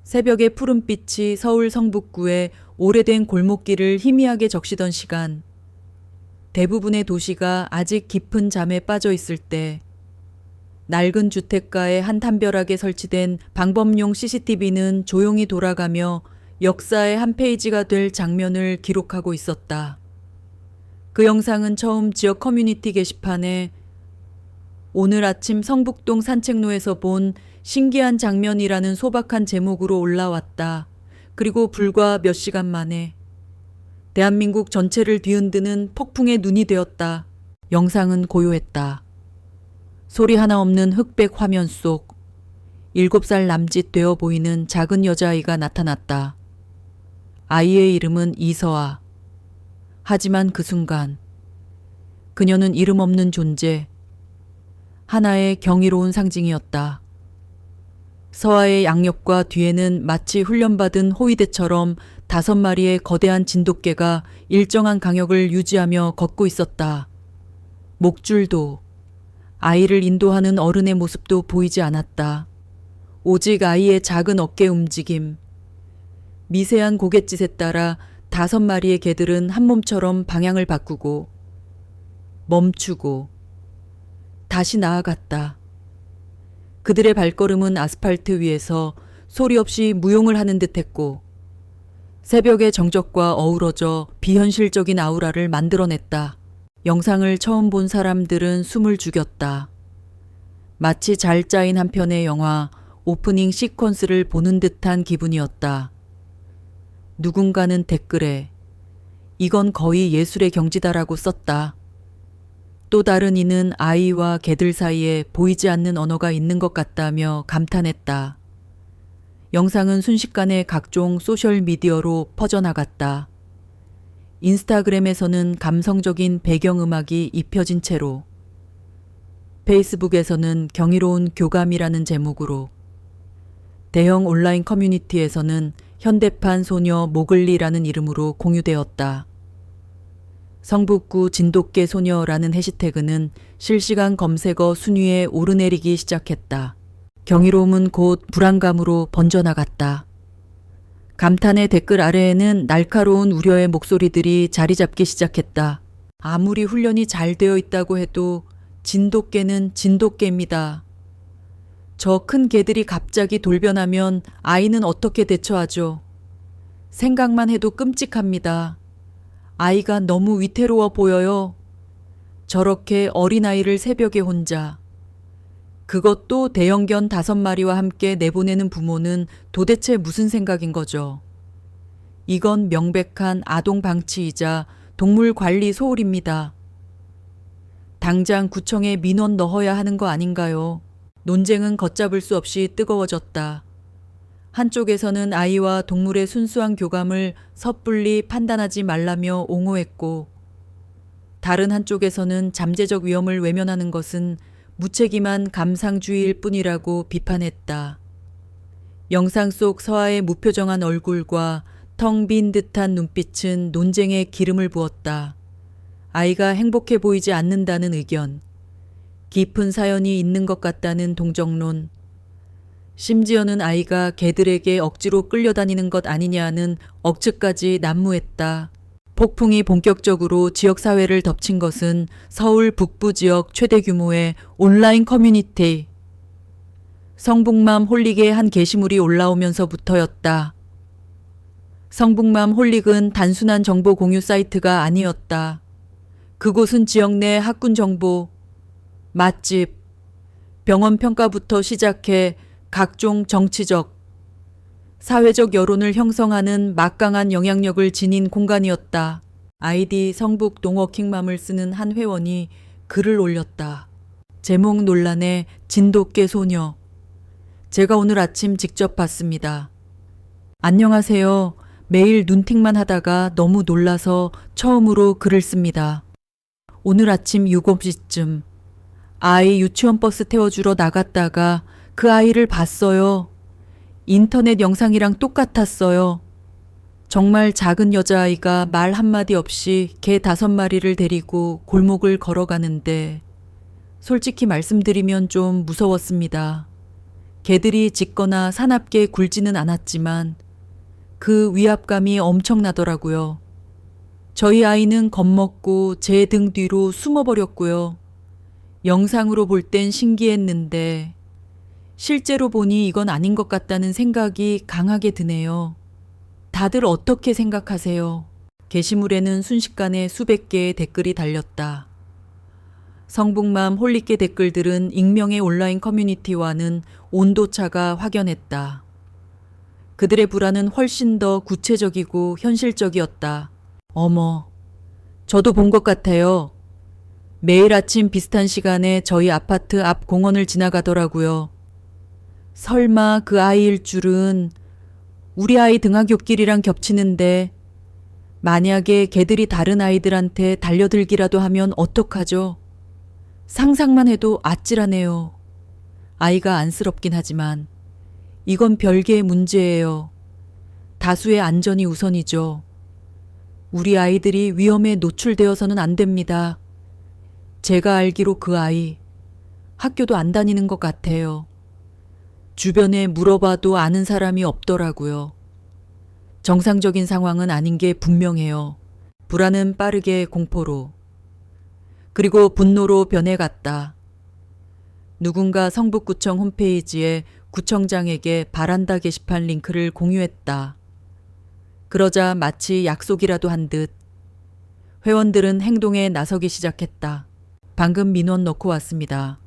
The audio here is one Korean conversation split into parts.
새벽의 푸른빛이 서울 성북구의 오래된 골목길을 희미하게 적시던 시간, 대부분의 도시가 아직 깊은 잠에 빠져 있을 때, 낡은 주택가의 한 담벼락에 설치된 방범용 CCTV는 조용히 돌아가며 역사의 한 페이지가 될 장면을 기록하고 있었다. 그 영상은 처음 지역 커뮤니티 게시판에 오늘 아침 성북동 산책로에서 본 신기한 장면이라는 소박한 제목으로 올라왔다. 그리고 불과 몇 시간 만에 대한민국 전체를 뒤흔드는 폭풍의 눈이 되었다. 영상은 고요했다. 소리 하나 없는 흑백 화면 속 7살 남짓 되어 보이는 작은 여자아이가 나타났다. 아이의 이름은 이서아. 하지만 그 순간 그녀는 이름 없는 존재, 하나의 경이로운 상징이었다. 서아의 양옆과 뒤에는 마치 훈련받은 호위대처럼 5마리의 거대한 진돗개가 일정한 강역을 유지하며 걷고 있었다. 목줄도, 아이를 인도하는 어른의 모습도 보이지 않았다. 오직 아이의 작은 어깨 움직임, 미세한 고갯짓에 따라 5마리의 개들은 한 몸처럼 방향을 바꾸고 멈추고 다시 나아갔다. 그들의 발걸음은 아스팔트 위에서 소리 없이 무용을 하는 듯했고 새벽의 정적과 어우러져 비현실적인 아우라를 만들어냈다. 영상을 처음 본 사람들은 숨을 죽였다. 마치 잘 짜인 한 편의 영화 오프닝 시퀀스를 보는 듯한 기분이었다. 누군가는 댓글에 이건 거의 예술의 경지다라고 썼다. 또 다른 이는 아이와 개들 사이에 보이지 않는 언어가 있는 것 같다며 감탄했다. 영상은 순식간에 각종 소셜미디어로 퍼져나갔다. 인스타그램에서는 감성적인 배경음악이 입혀진 채로, 페이스북에서는 경이로운 교감이라는 제목으로, 대형 온라인 커뮤니티에서는 현대판 소녀 모글리라는 이름으로 공유되었다. 성북구 진돗개 소녀라는 해시태그는 실시간 검색어 순위에 오르내리기 시작했다. 경이로움은 곧 불안감으로 번져나갔다. 감탄의 댓글 아래에는 날카로운 우려의 목소리들이 자리 잡기 시작했다. 아무리 훈련이 잘 되어 있다고 해도 진돗개는 진돗개입니다. 저 큰 개들이 갑자기 돌변하면 아이는 어떻게 대처하죠? 생각만 해도 끔찍합니다. 아이가 너무 위태로워 보여요. 저렇게 어린아이를 새벽에 혼자. 그것도 대형견 5마리와 함께 내보내는 부모는 도대체 무슨 생각인 거죠? 이건 명백한 아동 방치이자 동물 관리 소홀입니다. 당장 구청에 민원 넣어야 하는 거 아닌가요? 논쟁은 걷잡을 수 없이 뜨거워졌다. 한쪽에서는 아이와 동물의 순수한 교감을 섣불리 판단하지 말라며 옹호했고, 다른 한쪽에서는 잠재적 위험을 외면하는 것은 무책임한 감상주의일 뿐이라고 비판했다. 영상 속 서아의 무표정한 얼굴과 텅 빈 듯한 눈빛은 논쟁에 기름을 부었다. 아이가 행복해 보이지 않는다는 의견, 깊은 사연이 있는 것 같다는 동정론, 심지어는 아이가 개들에게 억지로 끌려다니는 것 아니냐는 억측까지 난무했다. 폭풍이 본격적으로 지역사회를 덮친 것은 서울 북부 지역 최대 규모의 온라인 커뮤니티 성북맘 홀릭의 한 게시물이 올라오면서부터였다. 성북맘 홀릭은 단순한 정보 공유 사이트가 아니었다. 그곳은 지역 내 학군 정보, 맛집, 병원 평가부터 시작해 각종 정치적, 사회적 여론을 형성하는 막강한 영향력을 지닌 공간이었다. 아이디 성북 농워킹맘을 쓰는 한 회원이 글을 올렸다. 제목 논란의 진돗개 소녀. 제가 오늘 아침 직접 봤습니다. 안녕하세요. 매일 눈팅만 하다가 너무 놀라서 처음으로 글을 씁니다. 오늘 아침 7시쯤 아이 유치원 버스 태워주러 나갔다가 그 아이를 봤어요. 인터넷 영상이랑 똑같았어요. 정말 작은 여자아이가 말 한마디 없이 개 5마리를 데리고 골목을 걸어가는데 솔직히 말씀드리면 좀 무서웠습니다. 개들이 짖거나 사납게 굴지는 않았지만 그 위압감이 엄청나더라고요. 저희 아이는 겁먹고 제 등 뒤로 숨어버렸고요. 영상으로 볼 땐 신기했는데 실제로 보니 이건 아닌 것 같다는 생각이 강하게 드네요. 다들 어떻게 생각하세요? 게시물에는 순식간에 수백 개의 댓글이 달렸다. 성북맘 홀리께 댓글들은 익명의 온라인 커뮤니티와는 온도차가 확연했다. 그들의 불안은 훨씬 더 구체적이고 현실적이었다. 어머, 저도 본 것 같아요. 매일 아침 비슷한 시간에 저희 아파트 앞 공원을 지나가더라고요. 설마 그 아이일 줄은. 우리 아이 등하굣길이랑 겹치는데 만약에 개들이 다른 아이들한테 달려들기라도 하면 어떡하죠? 상상만 해도 아찔하네요. 아이가 안쓰럽긴 하지만 이건 별개의 문제예요. 다수의 안전이 우선이죠. 우리 아이들이 위험에 노출되어서는 안 됩니다. 제가 알기로 그 아이 학교도 안 다니는 것 같아요. 주변에 물어봐도 아는 사람이 없더라고요. 정상적인 상황은 아닌 게 분명해요. 불안은 빠르게 공포로, 그리고 분노로 변해갔다. 누군가 성북구청 홈페이지에 구청장에게 바란다 게시판 링크를 공유했다. 그러자 마치 약속이라도 한 듯 회원들은 행동에 나서기 시작했다. 방금 민원 넣고 왔습니다.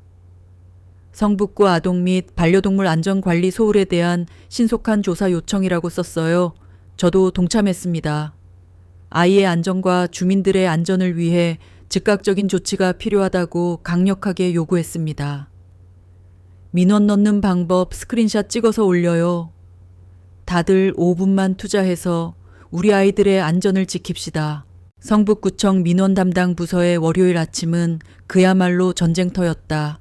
성북구 아동 및 반려동물 안전관리 소홀에 대한 신속한 조사 요청이라고 썼어요. 저도 동참했습니다. 아이의 안전과 주민들의 안전을 위해 즉각적인 조치가 필요하다고 강력하게 요구했습니다. 민원 넣는 방법 스크린샷 찍어서 올려요. 다들 5분만 투자해서 우리 아이들의 안전을 지킵시다. 성북구청 민원 담당 부서의 월요일 아침은 그야말로 전쟁터였다.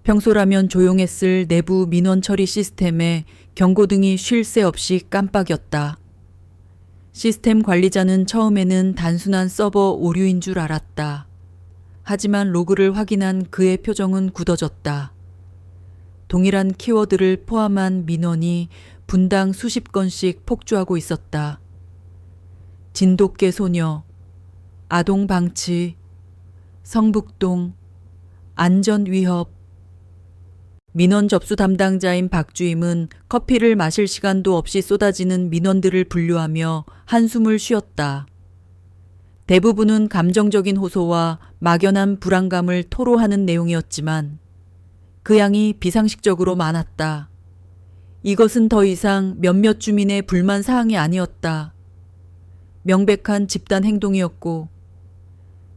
평소라면 조용했을 내부 민원 처리 시스템에 경고등이 쉴 새 없이 깜빡였다. 시스템 관리자는 처음에는 단순한 서버 오류인 줄 알았다. 하지만 로그를 확인한 그의 표정은 굳어졌다. 동일한 키워드를 포함한 민원이 분당 수십 건씩 폭주하고 있었다. 진돗개 소녀, 아동 방치, 성북동, 안전 위협. 민원 접수 담당자인 박주임은 커피를 마실 시간도 없이 쏟아지는 민원들을 분류하며 한숨을 쉬었다. 대부분은 감정적인 호소와 막연한 불안감을 토로하는 내용이었지만 그 양이 비상식적으로 많았다. 이것은 더 이상 몇몇 주민의 불만 사항이 아니었다. 명백한 집단 행동이었고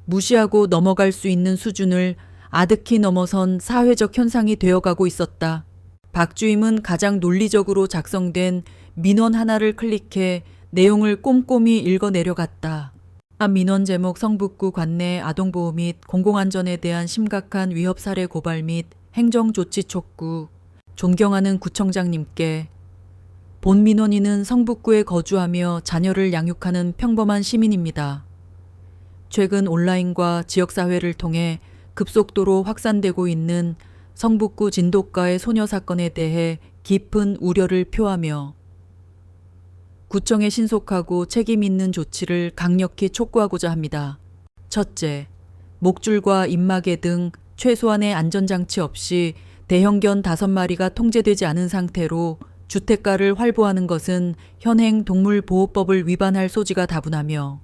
무시하고 넘어갈 수 있는 수준을 아득히 넘어선 사회적 현상이 되어가고 있었다. 박주임은 가장 논리적으로 작성된 민원 하나를 클릭해 내용을 꼼꼼히 읽어 내려갔다. 민원 제목 성북구 관내 아동보호 및 공공안전에 대한 심각한 위협 사례 고발 및 행정조치 촉구. 존경하는 구청장님께 본 민원인은 성북구에 거주하며 자녀를 양육하는 평범한 시민입니다. 최근 온라인과 지역사회를 통해 급속도로 확산되고 있는 성북구 진돗가의 소녀 사건에 대해 깊은 우려를 표하며 구청의 신속하고 책임 있는 조치를 강력히 촉구하고자 합니다. 첫째, 목줄과 입마개 등 최소한의 안전장치 없이 대형견 5마리가 통제되지 않은 상태로 주택가를 활보하는 것은 현행 동물보호법을 위반할 소지가 다분하며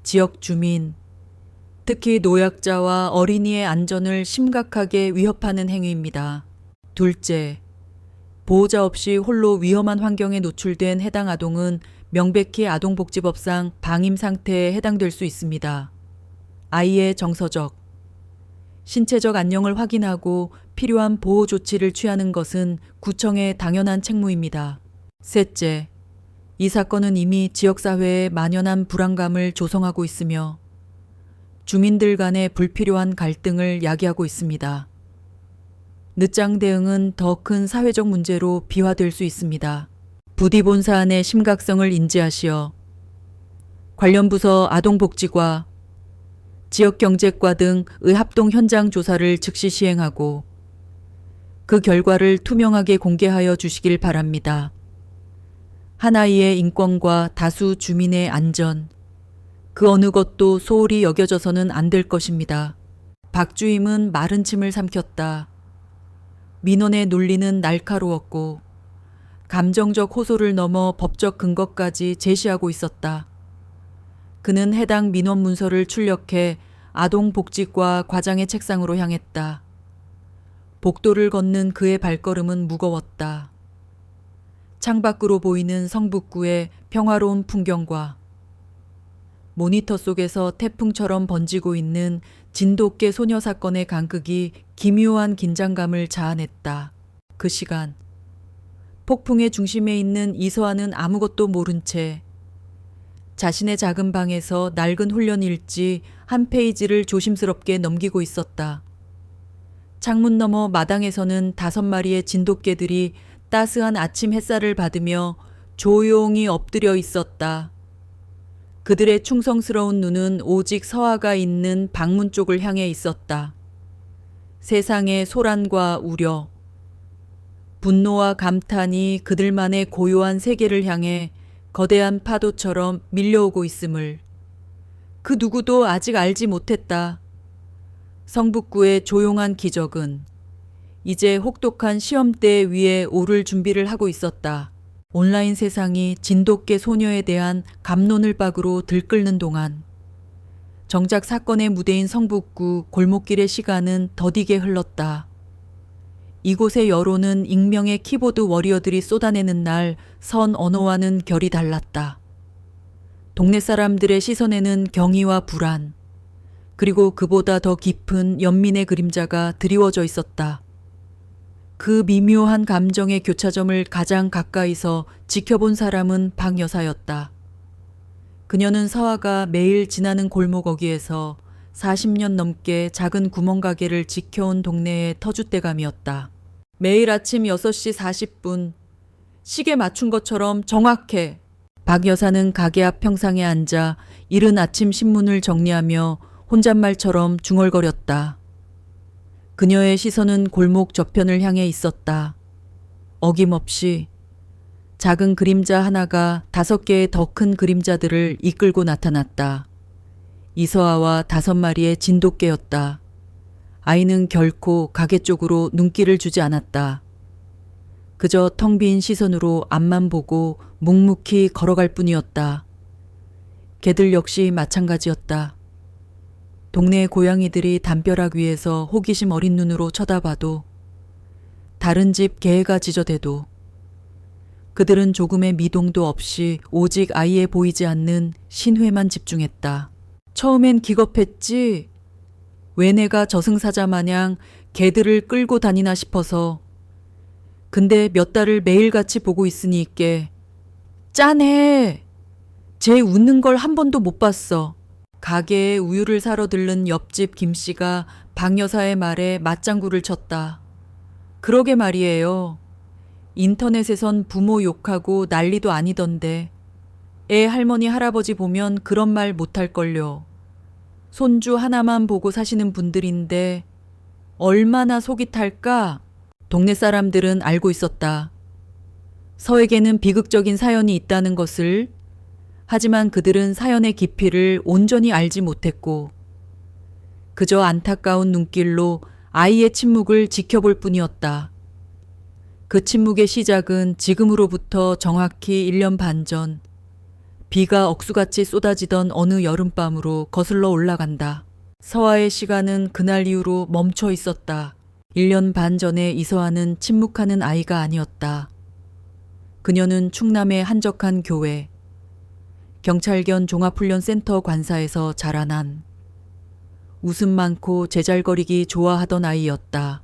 지역 주민, 특히 노약자와 어린이의 안전을 심각하게 위협하는 행위입니다. 둘째, 보호자 없이 홀로 위험한 환경에 노출된 해당 아동은 명백히 아동복지법상 방임 상태에 해당될 수 있습니다. 아이의 정서적, 신체적 안녕을 확인하고 필요한 보호 조치를 취하는 것은 구청의 당연한 책무입니다. 셋째, 이 사건은 이미 지역사회에 만연한 불안감을 조성하고 있으며 주민들 간의 불필요한 갈등을 야기하고 있습니다. 늦장 대응은 더 큰 사회적 문제로 비화될 수 있습니다. 부디 본 사안의 심각성을 인지하시어 관련 부서 아동복지과, 지역경제과 등의 합동 현장 조사를 즉시 시행하고 그 결과를 투명하게 공개하여 주시길 바랍니다. 한 아이의 인권과 다수 주민의 안전, 그 어느 것도 소홀히 여겨져서는 안 될 것입니다. 박주임은 마른 침을 삼켰다. 민원의 논리는 날카로웠고 감정적 호소를 넘어 법적 근거까지 제시하고 있었다. 그는 해당 민원 문서를 출력해 아동복지과 과장의 책상으로 향했다. 복도를 걷는 그의 발걸음은 무거웠다. 창밖으로 보이는 성북구의 평화로운 풍경과 모니터 속에서 태풍처럼 번지고 있는 진돗개 소녀 사건의 간극이 기묘한 긴장감을 자아냈다. 그 시간, 폭풍의 중심에 있는 이서아는 아무것도 모른 채 자신의 작은 방에서 낡은 훈련 일지 한 페이지를 조심스럽게 넘기고 있었다. 창문 너머 마당에서는 5마리의 진돗개들이 따스한 아침 햇살을 받으며 조용히 엎드려 있었다. 그들의 충성스러운 눈은 오직 서아가 있는 방문 쪽을 향해 있었다. 세상의 소란과 우려, 분노와 감탄이 그들만의 고요한 세계를 향해 거대한 파도처럼 밀려오고 있음을 그 누구도 아직 알지 못했다. 성북구의 조용한 기적은 이제 혹독한 시험대 위에 오를 준비를 하고 있었다. 온라인 세상이 진돗개 소녀에 대한 갑론을박으로 들끓는 동안 정작 사건의 무대인 성북구 골목길의 시간은 더디게 흘렀다. 이곳의 여론은 익명의 키보드 워리어들이 쏟아내는 날 선 언어와는 결이 달랐다. 동네 사람들의 시선에는 경의와 불안, 그리고 그보다 더 깊은 연민의 그림자가 드리워져 있었다. 그 미묘한 감정의 교차점을 가장 가까이서 지켜본 사람은 박 여사였다. 그녀는 서아가 매일 지나는 골목 어귀에서 40년 넘게 작은 구멍가게를 지켜온 동네의 터줏대감이었다. 매일 아침 6시 40분, 시계 맞춘 것처럼 정확해. 박 여사는 가게 앞 평상에 앉아 이른 아침 신문을 정리하며 혼잣말처럼 중얼거렸다. 그녀의 시선은 골목 저편을 향해 있었다. 어김없이 작은 그림자 하나가 5개의 더 큰 그림자들을 이끌고 나타났다. 이서아와 5마리의 진돗개였다. 아이는 결코 가게 쪽으로 눈길을 주지 않았다. 그저 텅 빈 시선으로 앞만 보고 묵묵히 걸어갈 뿐이었다. 개들 역시 마찬가지였다. 동네 고양이들이 담벼락 위에서 호기심 어린 눈으로 쳐다봐도, 다른 집 개가 짖어대도 그들은 조금의 미동도 없이 오직 아이에 보이지 않는 신회만 집중했다. 처음엔 기겁했지. 왜 내가 저승사자 마냥 개들을 끌고 다니나 싶어서. 근데 몇 달을 매일같이 보고 있으니 있게 짠해. 쟤 웃는 걸 한 번도 못 봤어. 가게에 우유를 사러 들른 옆집 김씨가 박 여사의 말에 맞장구를 쳤다. 그러게 말이에요. 인터넷에선 부모 욕하고 난리도 아니던데 애 할머니 할아버지 보면 그런 말 못할걸요. 손주 하나만 보고 사시는 분들인데 얼마나 속이 탈까? 동네 사람들은 알고 있었다. 서에게는 비극적인 사연이 있다는 것을. 하지만 그들은 사연의 깊이를 온전히 알지 못했고 그저 안타까운 눈길로 아이의 침묵을 지켜볼 뿐이었다. 그 침묵의 시작은 지금으로부터 정확히 1년 반 전 비가 억수같이 쏟아지던 어느 여름밤으로 거슬러 올라간다. 서아의 시간은 그날 이후로 멈춰 있었다. 1년 반 전에 이서아는 침묵하는 아이가 아니었다. 그녀는 충남의 한적한 교회, 경찰견 종합훈련센터 관사에서 자라난 웃음 많고 제잘거리기 좋아하던 아이였다.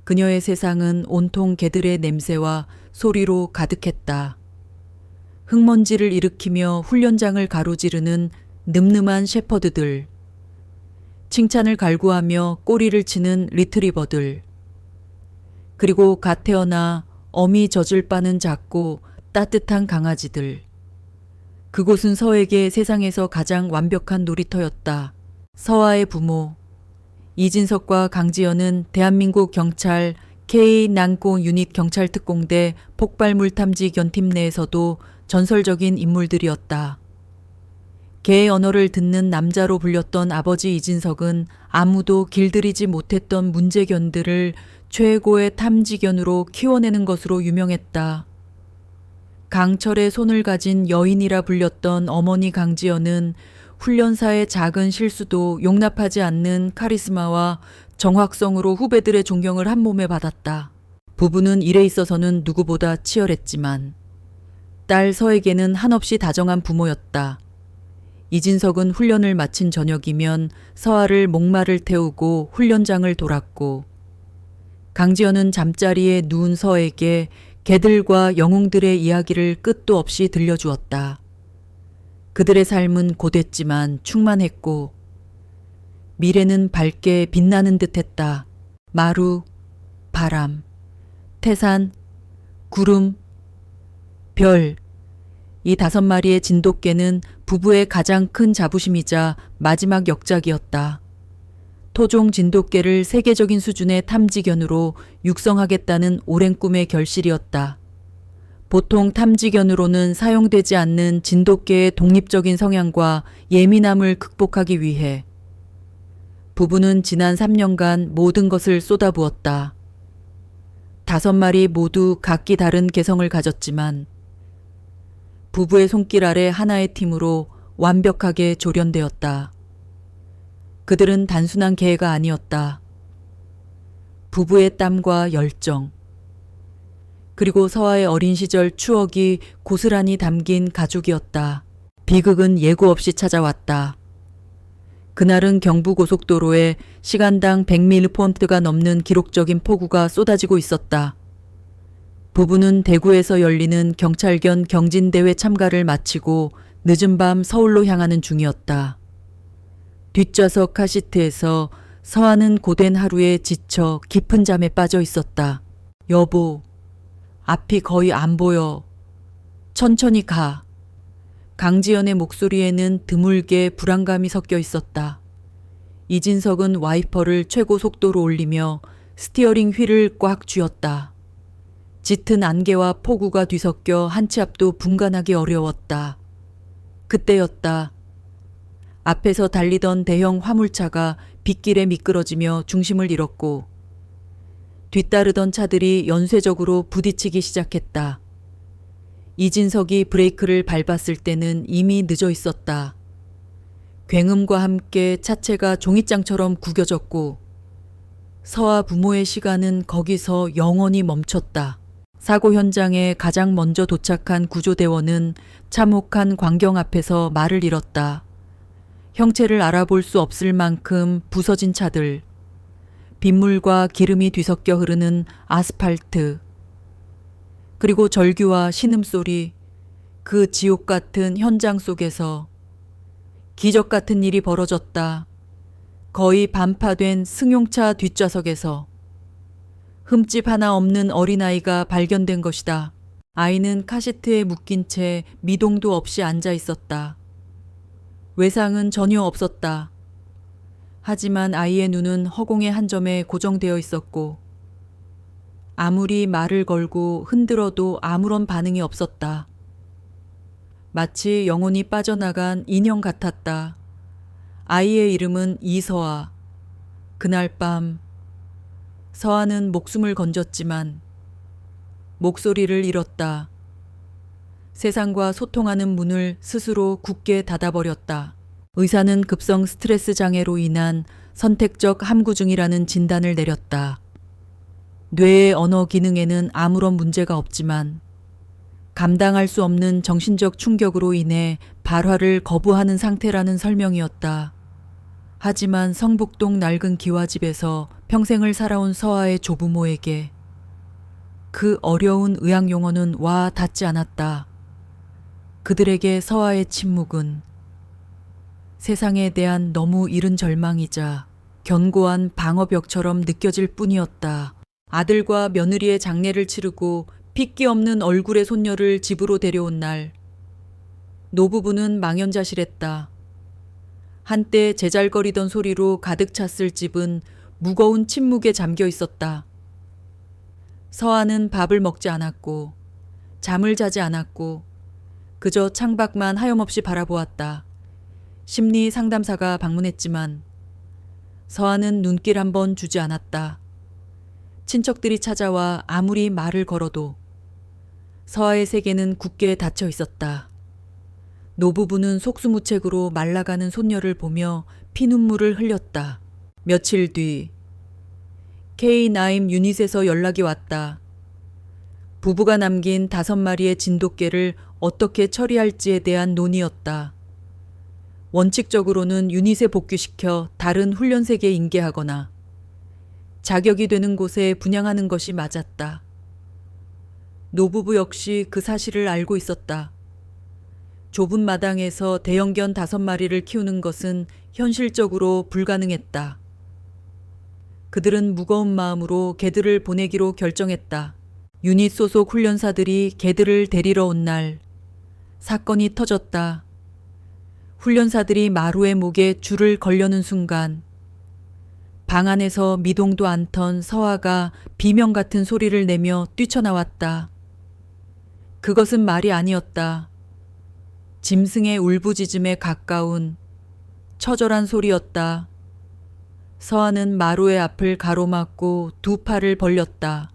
그녀의 세상은 온통 개들의 냄새와 소리로 가득했다. 흙먼지를 일으키며 훈련장을 가로지르는 늠름한 셰퍼드들, 칭찬을 갈구하며 꼬리를 치는 리트리버들, 그리고 갓 태어나 어미 젖을 빠는 작고 따뜻한 강아지들. 그곳은 서에게 세상에서 가장 완벽한 놀이터였다. 서아의 부모, 이진석과 강지연은 대한민국 경찰 K-난고 유닛 경찰특공대 폭발물 탐지 견팀 내에서도 전설적인 인물들이었다. 개 언어를 듣는 남자로 불렸던 아버지 이진석은 아무도 길들이지 못했던 문제견들을 최고의 탐지견으로 키워내는 것으로 유명했다. 강철의 손을 가진 여인이라 불렸던 어머니 강지연은 훈련사의 작은 실수도 용납하지 않는 카리스마와 정확성으로 후배들의 존경을 한 몸에 받았다. 부부는 일에 있어서는 누구보다 치열했지만 딸 서에게는 한없이 다정한 부모였다. 이진석은 훈련을 마친 저녁이면 서아를 목마를 태우고 훈련장을 돌았고 강지연은 잠자리에 누운 서에게 개들과 영웅들의 이야기를 끝도 없이 들려주었다. 그들의 삶은 고됐지만 충만했고 미래는 밝게 빛나는 듯했다. 마루, 바람, 태산, 구름, 별. 이 5마리의 진돗개는 부부의 가장 큰 자부심이자 마지막 역작이었다. 토종 진돗개를 세계적인 수준의 탐지견으로 육성하겠다는 오랜 꿈의 결실이었다. 보통 탐지견으로는 사용되지 않는 진돗개의 독립적인 성향과 예민함을 극복하기 위해 부부는 지난 3년간 모든 것을 쏟아부었다. 5마리 모두 각기 다른 개성을 가졌지만 부부의 손길 아래 하나의 팀으로 완벽하게 조련되었다. 그들은 단순한 개가 아니었다. 부부의 땀과 열정, 그리고 서아의 어린 시절 추억이 고스란히 담긴 가족이었다. 비극은 예고 없이 찾아왔다. 그날은 경부고속도로에 시간당 100mP가 넘는 기록적인 폭우가 쏟아지고 있었다. 부부는 대구에서 열리는 경찰견 경진대회 참가를 마치고 늦은 밤 서울로 향하는 중이었다. 뒷좌석 카시트에서 서아는 고된 하루에 지쳐 깊은 잠에 빠져 있었다. 여보, 앞이 거의 안 보여. 천천히 가. 강지연의 목소리에는 드물게 불안감이 섞여 있었다. 이진석은 와이퍼를 최고 속도로 올리며 스티어링 휠을 꽉 쥐었다. 짙은 안개와 폭우가 뒤섞여 한 치 앞도 분간하기 어려웠다. 그때였다. 앞에서 달리던 대형 화물차가 빗길에 미끄러지며 중심을 잃었고 뒤따르던 차들이 연쇄적으로 부딪히기 시작했다. 이진석이 브레이크를 밟았을 때는 이미 늦어 있었다. 굉음과 함께 차체가 종잇장처럼 구겨졌고 서아 부모의 시간은 거기서 영원히 멈췄다. 사고 현장에 가장 먼저 도착한 구조대원은 참혹한 광경 앞에서 말을 잃었다. 형체를 알아볼 수 없을 만큼 부서진 차들, 빗물과 기름이 뒤섞여 흐르는 아스팔트, 그리고 절규와 신음소리, 그 지옥 같은 현장 속에서 기적 같은 일이 벌어졌다. 거의 반파된 승용차 뒷좌석에서 흠집 하나 없는 어린아이가 발견된 것이다. 아이는 카시트에 묶인 채 미동도 없이 앉아 있었다. 외상은 전혀 없었다. 하지만 아이의 눈은 허공의 한 점에 고정되어 있었고 아무리 말을 걸고 흔들어도 아무런 반응이 없었다. 마치 영혼이 빠져나간 인형 같았다. 아이의 이름은 이서아. 그날 밤 서아는 목숨을 건졌지만 목소리를 잃었다. 세상과 소통하는 문을 스스로 굳게 닫아버렸다. 의사는 급성 스트레스 장애로 인한 선택적 함구증이라는 진단을 내렸다. 뇌의 언어 기능에는 아무런 문제가 없지만 감당할 수 없는 정신적 충격으로 인해 발화를 거부하는 상태라는 설명이었다. 하지만 성북동 낡은 기와집에서 평생을 살아온 서아의 조부모에게 그 어려운 의학 용어는 와 닿지 않았다. 그들에게 서아의 침묵은 세상에 대한 너무 이른 절망이자 견고한 방어벽처럼 느껴질 뿐이었다. 아들과 며느리의 장례를 치르고 핏기 없는 얼굴의 손녀를 집으로 데려온 날, 노부부는 망연자실했다. 한때 제잘거리던 소리로 가득 찼을 집은 무거운 침묵에 잠겨 있었다. 서아는 밥을 먹지 않았고 잠을 자지 않았고 그저 창밖만 하염없이 바라보았다. 심리 상담사가 방문했지만 서아는 눈길 한번 주지 않았다. 친척들이 찾아와 아무리 말을 걸어도 서아의 세계는 굳게 닫혀 있었다. 노부부는 속수무책으로 말라가는 손녀를 보며 피눈물을 흘렸다. 며칠 뒤 K9 유닛에서 연락이 왔다. 부부가 남긴 5마리의 진돗개를 어떻게 처리할지에 대한 논의였다. 원칙적으로는 유닛에 복귀시켜 다른 훈련색에 인계하거나 자격이 되는 곳에 분양하는 것이 맞았다. 노부부 역시 그 사실을 알고 있었다. 좁은 마당에서 대형견 5마리를 키우는 것은 현실적으로 불가능했다. 그들은 무거운 마음으로 개들을 보내기로 결정했다. 유닛 소속 훈련사들이 개들을 데리러 온 날 사건이 터졌다. 훈련사들이 마루의 목에 줄을 걸려는 순간 방 안에서 미동도 않던 서아가 비명 같은 소리를 내며 뛰쳐나왔다. 그것은 말이 아니었다. 짐승의 울부짖음에 가까운 처절한 소리였다. 서아는 마루의 앞을 가로막고 2팔을 벌렸다.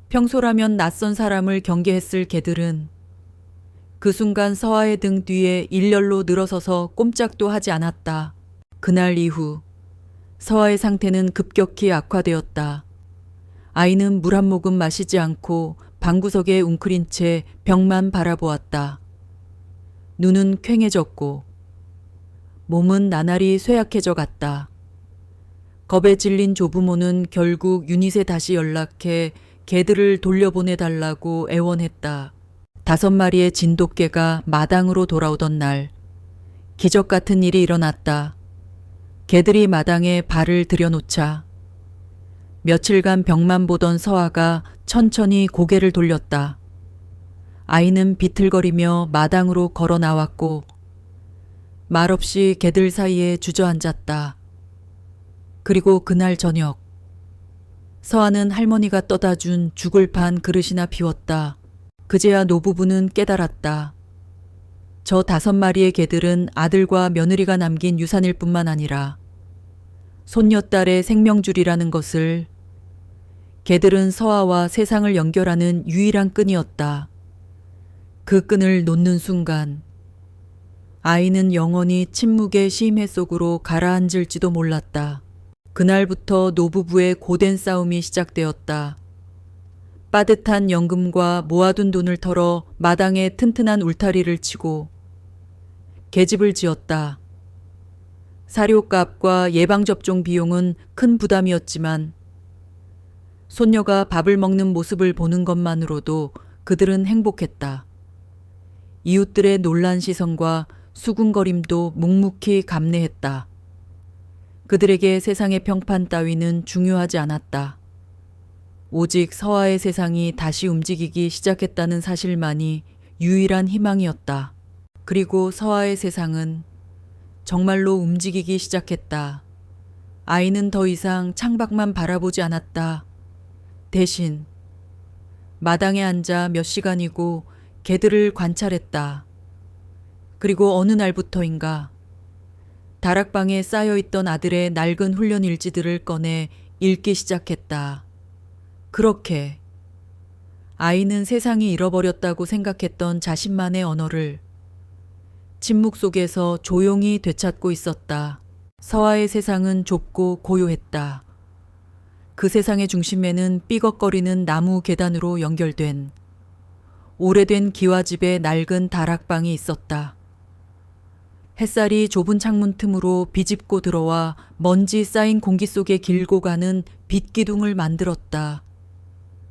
평소라면 낯선 사람을 경계했을 개들은 그 순간 서아의 등 뒤에 일렬로 늘어서서 꼼짝도 하지 않았다. 그날 이후 서아의 상태는 급격히 악화되었다. 아이는 물 한 모금 마시지 않고 방구석에 웅크린 채 벽만 바라보았다. 눈은 퀭해졌고 몸은 나날이 쇠약해져 갔다. 겁에 질린 조부모는 결국 유닛에 다시 연락해 개들을 돌려보내달라고 애원했다. 5마리의 진돗개가 마당으로 돌아오던 날 기적 같은 일이 일어났다. 개들이 마당에 발을 들여놓자 며칠간 벽만 보던 서아가 천천히 고개를 돌렸다. 아이는 비틀거리며 마당으로 걸어 나왔고 말없이 개들 사이에 주저앉았다. 그리고 그날 저녁 서아는 할머니가 떠다 준 죽을 판 그릇이나 비웠다. 그제야 노부부는 깨달았다. 저 5마리의 개들은 아들과 며느리가 남긴 유산일 뿐만 아니라 손녀딸의 생명줄이라는 것을. 개들은 서아와 세상을 연결하는 유일한 끈이었다. 그 끈을 놓는 순간 아이는 영원히 침묵의 심해 속으로 가라앉을지도 몰랐다. 그날부터 노부부의 고된 싸움이 시작되었다. 빠듯한 연금과 모아둔 돈을 털어 마당에 튼튼한 울타리를 치고 계집을 지었다. 사료값과 예방접종 비용은 큰 부담이었지만 손녀가 밥을 먹는 모습을 보는 것만으로도 그들은 행복했다. 이웃들의 놀란 시선과 수군거림도 묵묵히 감내했다. 그들에게 세상의 평판 따위는 중요하지 않았다. 오직 서아의 세상이 다시 움직이기 시작했다는 사실만이 유일한 희망이었다. 그리고 서아의 세상은 정말로 움직이기 시작했다. 아이는 더 이상 창밖만 바라보지 않았다. 대신 마당에 앉아 몇 시간이고 개들을 관찰했다. 그리고 어느 날부터인가 다락방에 쌓여있던 아들의 낡은 훈련 일지들을 꺼내 읽기 시작했다. 그렇게 아이는 세상이 잃어버렸다고 생각했던 자신만의 언어를 침묵 속에서 조용히 되찾고 있었다. 서아의 세상은 좁고 고요했다. 그 세상의 중심에는 삐걱거리는 나무 계단으로 연결된 오래된 기와집의 낡은 다락방이 있었다. 햇살이 좁은 창문 틈으로 비집고 들어와 먼지 쌓인 공기 속에 길고 가는 빛기둥을 만들었다.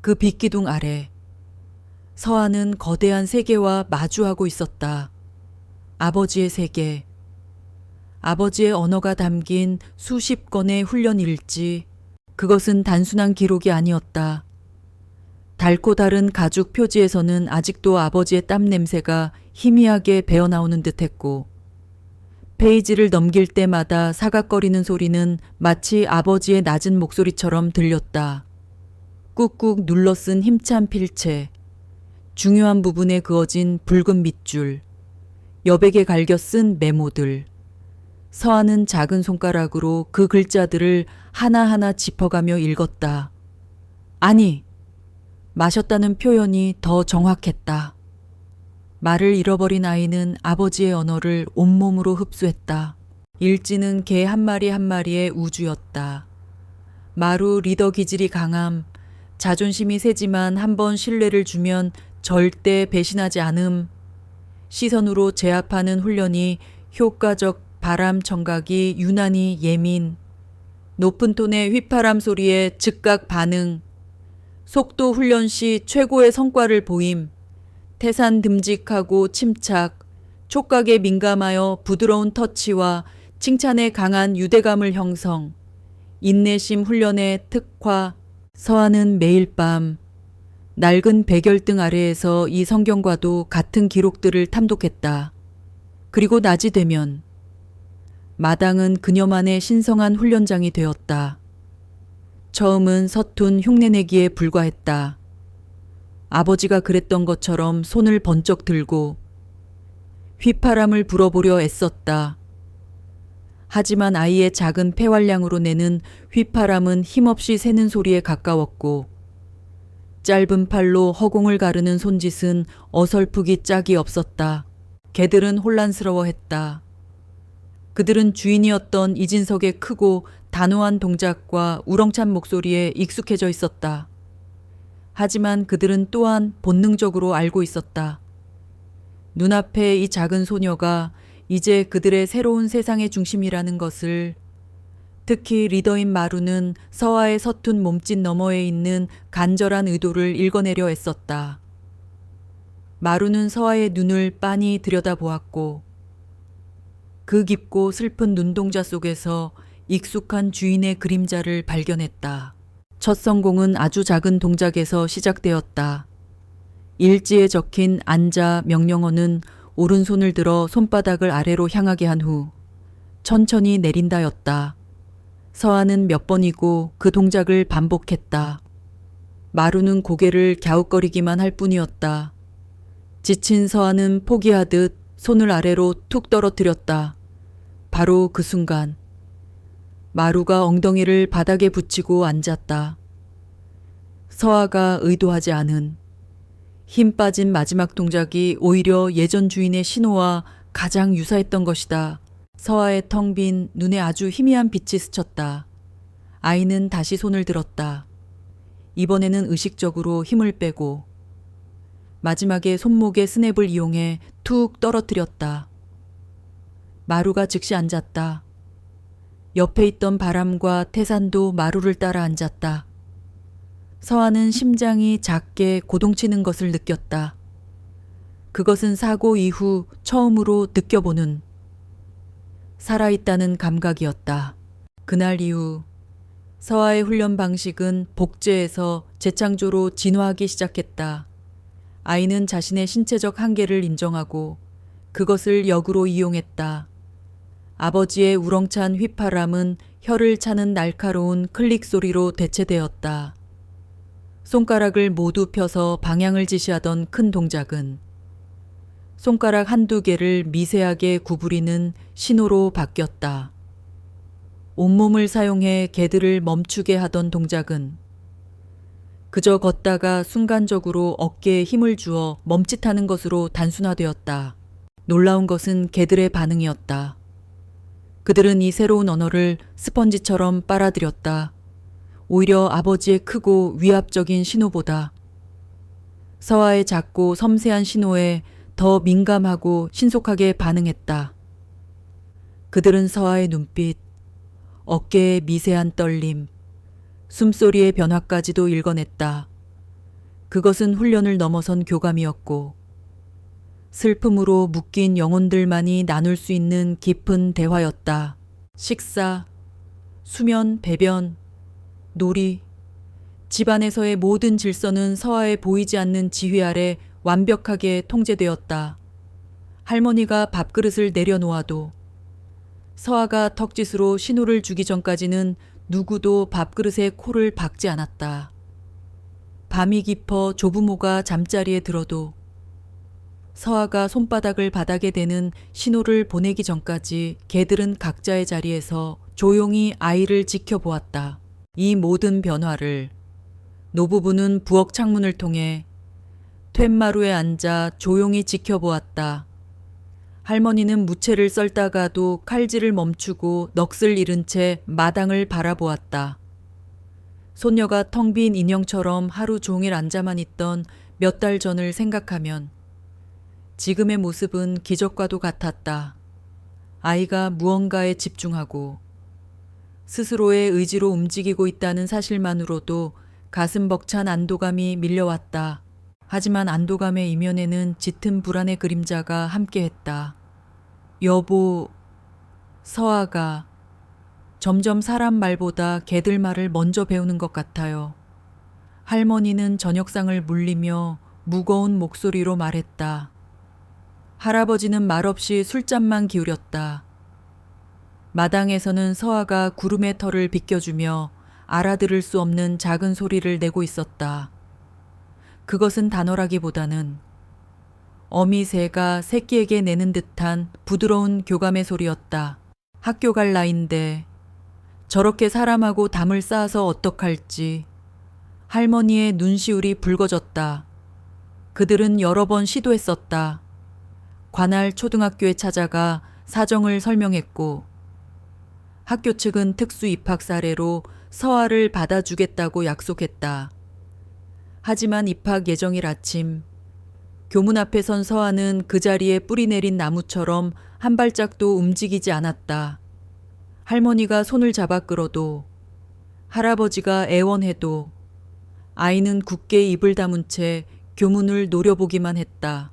그 빛기둥 아래 서아는 거대한 세계와 마주하고 있었다. 아버지의 세계, 아버지의 언어가 담긴 수십 건의 훈련 일지. 그것은 단순한 기록이 아니었다. 닳고 다른 가죽 표지에서는 아직도 아버지의 땀 냄새가 희미하게 배어나오는 듯했고 페이지를 넘길 때마다 사각거리는 소리는 마치 아버지의 낮은 목소리처럼 들렸다. 꾹꾹 눌러 쓴 힘찬 필체, 중요한 부분에 그어진 붉은 밑줄, 여백에 갈겨 쓴 메모들. 서한은 작은 손가락으로 그 글자들을 하나하나 짚어가며 읽었다. 아니, 마셨다는 표현이 더 정확했다. 말을 잃어버린 아이는 아버지의 언어를 온몸으로 흡수했다. 일지는 개 한 마리 한 마리의 우주였다. 마루 리더 기질이 강함, 자존심이 세지만 한번 신뢰를 주면 절대 배신하지 않음, 시선으로 제압하는 훈련이 효과적 바람 청각이 유난히 예민, 높은 톤의 휘파람 소리에 즉각 반응, 속도 훈련 시 최고의 성과를 보임, 태산 듬직하고 침착, 촉각에 민감하여 부드러운 터치와 칭찬에 강한 유대감을 형성, 인내심 훈련의 특화. 서한은 매일 밤 낡은 백열등 아래에서 이 성경과도 같은 기록들을 탐독했다. 그리고 낮이 되면 마당은 그녀만의 신성한 훈련장이 되었다. 처음은 서툰 흉내내기에 불과했다. 아버지가 그랬던 것처럼 손을 번쩍 들고 휘파람을 불어보려 애썼다. 하지만 아이의 작은 폐활량으로 내는 휘파람은 힘없이 새는 소리에 가까웠고, 짧은 팔로 허공을 가르는 손짓은 어설프기 짝이 없었다. 개들은 혼란스러워했다. 그들은 주인이었던 이진석의 크고 단호한 동작과 우렁찬 목소리에 익숙해져 있었다. 하지만 그들은 또한 본능적으로 알고 있었다. 눈앞에 이 작은 소녀가 이제 그들의 새로운 세상의 중심이라는 것을. 특히 리더인 마루는 서아의 서툰 몸짓 너머에 있는 간절한 의도를 읽어내려 애썼다. 마루는 서아의 눈을 빤히 들여다보았고, 그 깊고 슬픈 눈동자 속에서 익숙한 주인의 그림자를 발견했다. 첫 성공은 아주 작은 동작에서 시작되었다. 일지에 적힌 앉아 명령어는 오른손을 들어 손바닥을 아래로 향하게 한 후 천천히 내린다였다. 서한은 몇 번이고 그 동작을 반복했다. 마루는 고개를 갸웃거리기만 할 뿐이었다. 지친 서한은 포기하듯 손을 아래로 툭 떨어뜨렸다. 바로 그 순간 마루가 엉덩이를 바닥에 붙이고 앉았다. 서아가 의도하지 않은 힘 빠진 마지막 동작이 오히려 예전 주인의 신호와 가장 유사했던 것이다. 서아의 텅 빈 눈에 아주 희미한 빛이 스쳤다. 아이는 다시 손을 들었다. 이번에는 의식적으로 힘을 빼고 마지막에 손목의 스냅을 이용해 툭 떨어뜨렸다. 마루가 즉시 앉았다. 옆에 있던 바람과 태산도 마루를 따라 앉았다. 서아는 심장이 작게 고동치는 것을 느꼈다. 그것은 사고 이후 처음으로 느껴보는 살아있다는 감각이었다. 그날 이후 서아의 훈련 방식은 복제에서 재창조로 진화하기 시작했다. 아이는 자신의 신체적 한계를 인정하고 그것을 역으로 이용했다. 아버지의 우렁찬 휘파람은 혀를 차는 날카로운 클릭 소리로 대체되었다. 손가락을 모두 펴서 방향을 지시하던 큰 동작은 손가락 한두 개를 미세하게 구부리는 신호로 바뀌었다. 온몸을 사용해 개들을 멈추게 하던 동작은 그저 걷다가 순간적으로 어깨에 힘을 주어 멈칫하는 것으로 단순화되었다. 놀라운 것은 개들의 반응이었다. 그들은 이 새로운 언어를 스펀지처럼 빨아들였다. 오히려 아버지의 크고 위압적인 신호보다 서아의 작고 섬세한 신호에 더 민감하고 신속하게 반응했다. 그들은 서아의 눈빛, 어깨의 미세한 떨림, 숨소리의 변화까지도 읽어냈다. 그것은 훈련을 넘어선 교감이었고 슬픔으로 묶인 영혼들만이 나눌 수 있는 깊은 대화였다. 식사, 수면, 배변, 놀이, 집안에서의 모든 질서는 서아에 보이지 않는 지휘 아래 완벽하게 통제되었다. 할머니가 밥그릇을 내려놓아도 서아가 턱짓으로 신호를 주기 전까지는 누구도 밥그릇에 코를 박지 않았다. 밤이 깊어 조부모가 잠자리에 들어도 서아가 손바닥을 바닥에 대는 신호를 보내기 전까지 개들은 각자의 자리에서 조용히 아이를 지켜보았다. 이 모든 변화를 노부부는 부엌 창문을 통해 툇마루에 앉아 조용히 지켜보았다. 할머니는 무채를 썰다가도 칼질을 멈추고 넋을 잃은 채 마당을 바라보았다. 손녀가 텅 빈 인형처럼 하루 종일 앉아만 있던 몇 달 전을 생각하면 지금의 모습은 기적과도 같았다. 아이가 무언가에 집중하고 스스로의 의지로 움직이고 있다는 사실만으로도 가슴 벅찬 안도감이 밀려왔다. 하지만 안도감의 이면에는 짙은 불안의 그림자가 함께했다. 여보, 서아가 점점 사람 말보다 개들 말을 먼저 배우는 것 같아요. 할머니는 저녁상을 물리며 무거운 목소리로 말했다. 할아버지는 말없이 술잔만 기울였다. 마당에서는 서아가 구름의 털을 비껴주며 알아들을 수 없는 작은 소리를 내고 있었다. 그것은 단어라기보다는 어미 새가 새끼에게 내는 듯한 부드러운 교감의 소리였다. 학교 갈 나이인데 저렇게 사람하고 담을 쌓아서 어떡할지. 할머니의 눈시울이 붉어졌다. 그들은 여러 번 시도했었다. 관할 초등학교에 찾아가 사정을 설명했고 학교 측은 특수 입학 사례로 서아를 받아주겠다고 약속했다. 하지만 입학 예정일 아침 교문 앞에 선 서아는 그 자리에 뿌리 내린 나무처럼 한 발짝도 움직이지 않았다. 할머니가 손을 잡아 끌어도 할아버지가 애원해도 아이는 굳게 입을 다문 채 교문을 노려보기만 했다.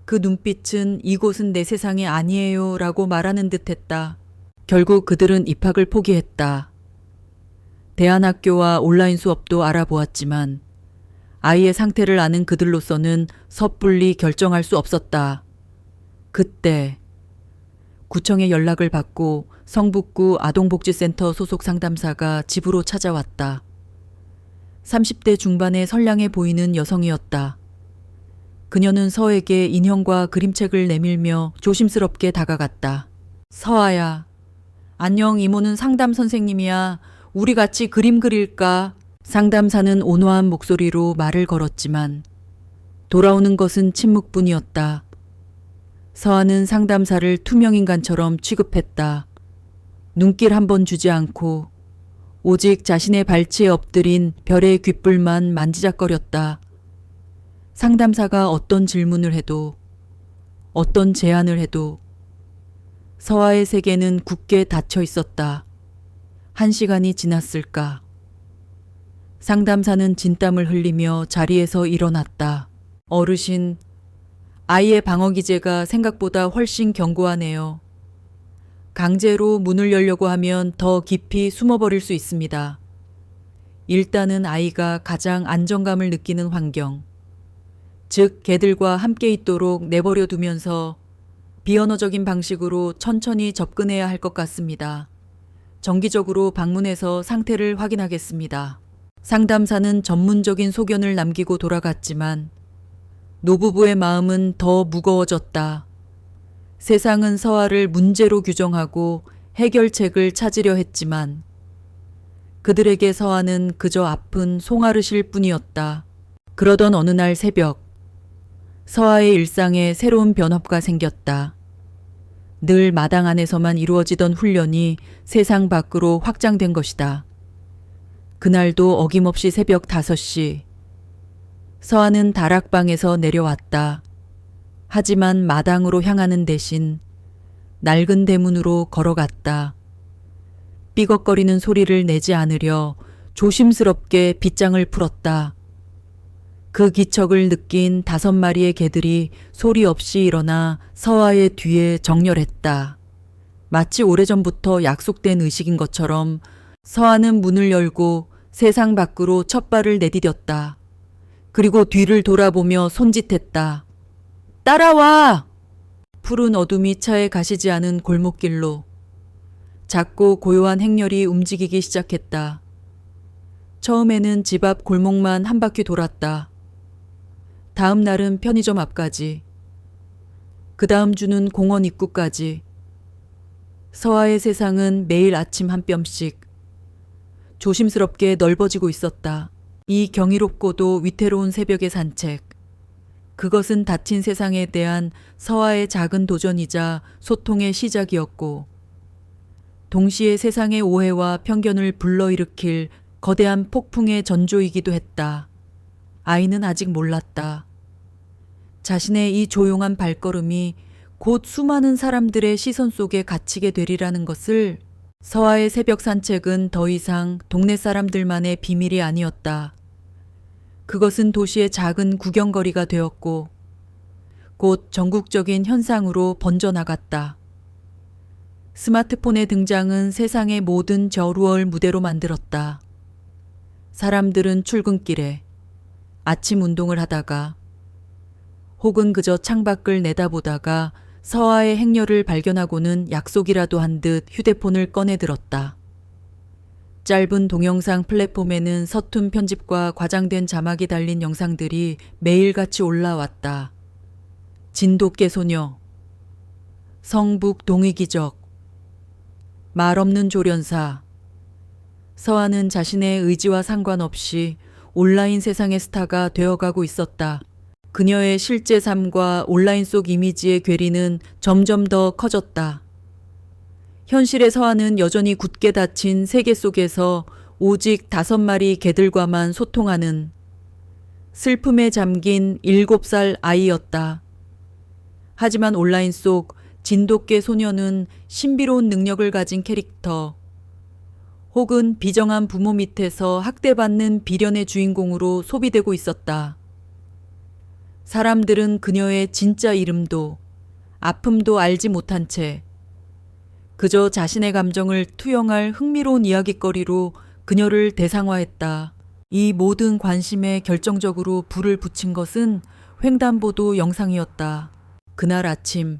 그 눈빛은 이곳은 내 세상이 아니에요 라고 말하는 듯했다. 결국 그들은 입학을 포기했다. 대안학교와 온라인 수업도 알아보았지만 아이의 상태를 아는 그들로서는 섣불리 결정할 수 없었다. 그때 구청에 연락을 받고 성북구 아동복지센터 소속 상담사가 집으로 찾아왔다. 30대 중반의 선량해 보이는 여성이었다. 그녀는 서에게 인형과 그림책을 내밀며 조심스럽게 다가갔다. 서아야, 안녕. 이모는 상담 선생님이야. 우리 같이 그림 그릴까? 상담사는 온화한 목소리로 말을 걸었지만 돌아오는 것은 침묵뿐이었다. 서아는 상담사를 투명인간처럼 취급했다. 눈길 한 번 주지 않고 오직 자신의 발치에 엎드린 별의 귓불만 만지작거렸다. 상담사가 어떤 질문을 해도 어떤 제안을 해도 서아의 세계는 굳게 닫혀 있었다. 1시간이 지났을까? 상담사는 진땀을 흘리며 자리에서 일어났다. 어르신, 아이의 방어 기제가 생각보다 훨씬 견고하네요. 강제로 문을 열려고 하면 더 깊이 숨어버릴 수 있습니다. 일단은 아이가 가장 안정감을 느끼는 환경, 즉 개들과 함께 있도록 내버려 두면서 비언어적인 방식으로 천천히 접근해야 할 것 같습니다. 정기적으로 방문해서 상태를 확인하겠습니다. 상담사는 전문적인 소견을 남기고 돌아갔지만 노부부의 마음은 더 무거워졌다. 세상은 서아를 문제로 규정하고 해결책을 찾으려 했지만 그들에게 서아는 그저 아픈 송아르실 뿐이었다. 그러던 어느 날 새벽, 서아의 일상에 새로운 변화가 생겼다. 늘 마당 안에서만 이루어지던 훈련이 세상 밖으로 확장된 것이다. 그날도 어김없이 새벽 5시, 서아는 다락방에서 내려왔다. 하지만 마당으로 향하는 대신 낡은 대문으로 걸어갔다. 삐걱거리는 소리를 내지 않으려 조심스럽게 빗장을 풀었다. 그 기척을 느낀 5마리의 개들이 소리 없이 일어나 서아의 뒤에 정렬했다. 마치 오래전부터 약속된 의식인 것처럼 서아는 문을 열고 세상 밖으로 첫 발을 내디뎠다. 그리고 뒤를 돌아보며 손짓했다. 따라와! 푸른 어둠이 차에 가시지 않은 골목길로 작고 고요한 행렬이 움직이기 시작했다. 처음에는 집 앞 골목만 한 바퀴 돌았다. 다음 날은 편의점 앞까지. 그 다음 주는 공원 입구까지. 서아의 세상은 매일 아침 한 뼘씩 조심스럽게 넓어지고 있었다. 이 경이롭고도 위태로운 새벽의 산책. 그것은 닫힌 세상에 대한 서아의 작은 도전이자 소통의 시작이었고, 동시에 세상의 오해와 편견을 불러일으킬 거대한 폭풍의 전조이기도 했다. 아이는 아직 몰랐다. 자신의 이 조용한 발걸음이 곧 수많은 사람들의 시선 속에 갇히게 되리라는 것을. 서아의 새벽 산책은 더 이상 동네 사람들만의 비밀이 아니었다. 그것은 도시의 작은 구경거리가 되었고 곧 전국적인 현상으로 번져나갔다. 스마트폰의 등장은 세상의 모든 저루얼 무대로 만들었다. 사람들은 출근길에, 아침 운동을 하다가, 혹은 그저 창밖을 내다보다가 서아의 행렬을 발견하고는 약속이라도 한 듯 휴대폰을 꺼내들었다. 짧은 동영상 플랫폼에는 서툰 편집과 과장된 자막이 달린 영상들이 매일같이 올라왔다. 진돗개 소녀, 성북 동의기적, 말 없는 조련사. 서아는 자신의 의지와 상관없이 온라인 세상의 스타가 되어가고 있었다. 그녀의 실제 삶과 온라인 속 이미지의 괴리는 점점 더 커졌다. 현실의 서아는 여전히 굳게 닫힌 세계 속에서 오직 5마리 개들과만 소통하는 슬픔에 잠긴 7살 아이였다. 하지만 온라인 속 진돗개 소녀는 신비로운 능력을 가진 캐릭터, 혹은 비정한 부모 밑에서 학대받는 비련의 주인공으로 소비되고 있었다. 사람들은 그녀의 진짜 이름도 아픔도 알지 못한 채 그저 자신의 감정을 투영할 흥미로운 이야깃거리로 그녀를 대상화했다. 이 모든 관심에 결정적으로 불을 붙인 것은 횡단보도 영상이었다. 그날 아침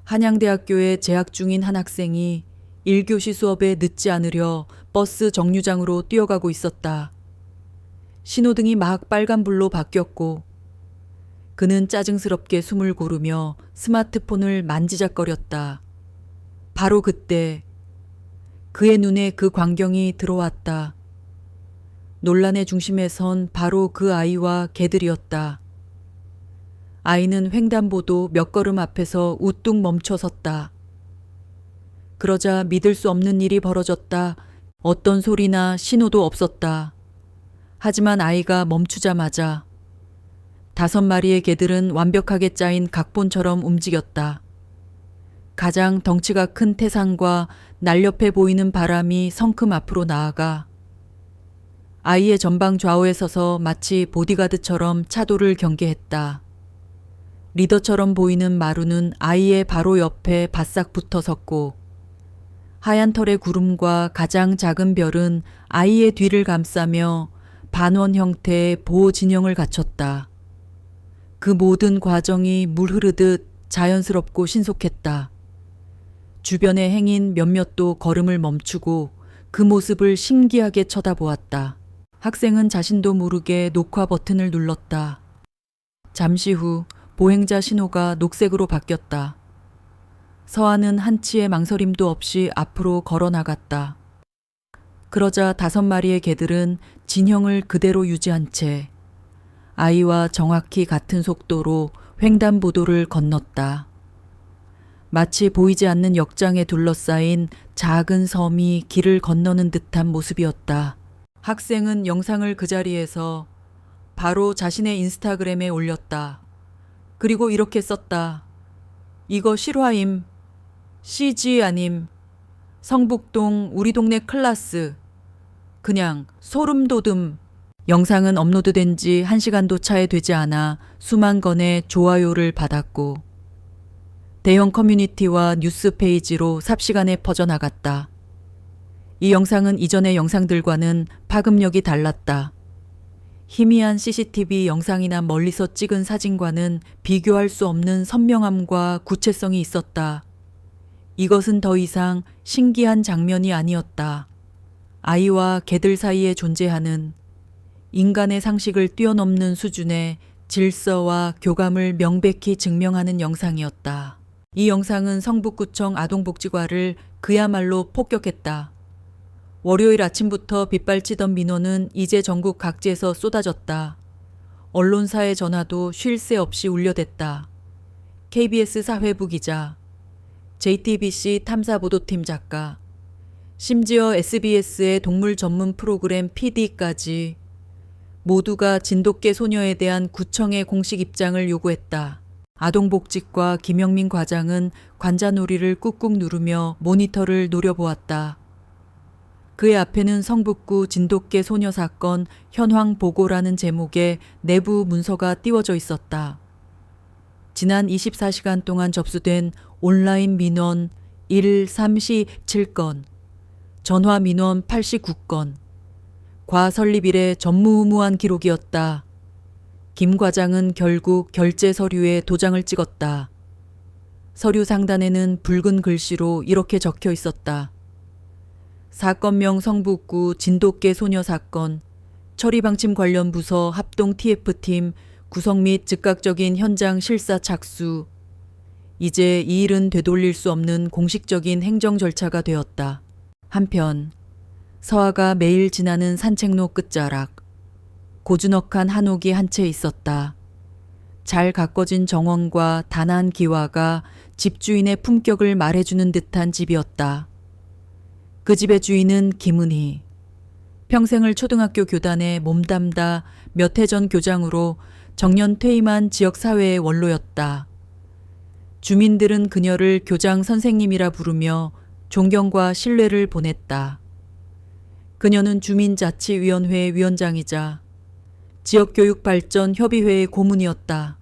한양대학교에 재학 중인 한 학생이 1교시 수업에 늦지 않으려 버스 정류장으로 뛰어가고 있었다. 신호등이 막 빨간불로 바뀌었고 그는 짜증스럽게 숨을 고르며 스마트폰을 만지작거렸다. 바로 그때 그의 눈에 그 광경이 들어왔다. 논란의 중심에 선 바로 그 아이와 개들이었다. 아이는 횡단보도 몇 걸음 앞에서 우뚝 멈춰 섰다. 그러자 믿을 수 없는 일이 벌어졌다. 어떤 소리나 신호도 없었다. 하지만 아이가 멈추자마자 5마리의 개들은 완벽하게 짜인 각본처럼 움직였다. 가장 덩치가 큰 태산과 날렵해 보이는 바람이 성큼 앞으로 나아가 아이의 전방 좌우에 서서 마치 보디가드처럼 차도를 경계했다. 리더처럼 보이는 마루는 아이의 바로 옆에 바싹 붙어 섰고 하얀 털의 구름과 가장 작은 별은 아이의 뒤를 감싸며 반원 형태의 보호 진영을 갖췄다. 그 모든 과정이 물 흐르듯 자연스럽고 신속했다. 주변의 행인 몇몇도 걸음을 멈추고 그 모습을 신기하게 쳐다보았다. 학생은 자신도 모르게 녹화 버튼을 눌렀다. 잠시 후 보행자 신호가 녹색으로 바뀌었다. 서아는 한치의 망설임도 없이 앞으로 걸어 나갔다. 그러자 5마리의 개들은 진형을 그대로 유지한 채 아이와 정확히 같은 속도로 횡단보도를 건넜다. 마치 보이지 않는 역장에 둘러싸인 작은 섬이 길을 건너는 듯한 모습이었다. 학생은 영상을 그 자리에서 바로 자신의 인스타그램에 올렸다. 그리고 이렇게 썼다. 이거 실화임. CG 아님. 성북동 우리 동네 클라스. 그냥 소름 돋음. 영상은 업로드된 지 1시간도 차에 되지 않아 수만 건의 좋아요를 받았고 대형 커뮤니티와 뉴스 페이지로 삽시간에 퍼져나갔다. 이 영상은 이전의 영상들과는 파급력이 달랐다. 희미한 CCTV 영상이나 멀리서 찍은 사진과는 비교할 수 없는 선명함과 구체성이 있었다. 이것은 더 이상 신기한 장면이 아니었다. 아이와 개들 사이에 존재하는 인간의 상식을 뛰어넘는 수준의 질서와 교감을 명백히 증명하는 영상이었다. 이 영상은 성북구청 아동복지과를 그야말로 폭격했다. 월요일 아침부터 빗발치던 민원은 이제 전국 각지에서 쏟아졌다. 언론사의 전화도 쉴 새 없이 울려댔다. KBS 사회부 기자, JTBC 탐사보도팀 작가, 심지어 SBS의 동물 전문 프로그램 PD까지 모두가 진돗개 소녀에 대한 구청의 공식 입장을 요구했다. 아동복지과 김영민 과장은 관자놀이를 꾹꾹 누르며 모니터를 노려보았다. 그의 앞에는 성북구 진돗개 소녀 사건 현황 보고라는 제목의 내부 문서가 띄워져 있었다. 지난 24시간 동안 접수된 온라인 민원 137건, 전화 민원 89건, 과설립 이래 전무후무한 기록이었다. 김 과장은 결국 결제 서류에 도장을 찍었다. 서류 상단에는 붉은 글씨로 이렇게 적혀 있었다. 사건명 성북구 진돗개 소녀 사건, 처리방침 관련 부서 합동 TF팀 구성 및 즉각적인 현장 실사 착수. 이제 이 일은 되돌릴 수 없는 공식적인 행정 절차가 되었다. 한편 서아가 매일 지나는 산책로 끝자락, 고즈넉한 한옥이 한 채 있었다. 잘 가꿔진 정원과 단아한 기와가 집주인의 품격을 말해주는 듯한 집이었다. 그 집의 주인은 김은희. 평생을 초등학교 교단에 몸담다 몇 해 전 교장으로 정년 퇴임한 지역사회의 원로였다. 주민들은 그녀를 교장 선생님이라 부르며 존경과 신뢰를 보냈다. 그녀는 주민자치위원회 위원장이자 지역교육발전협의회의 고문이었다.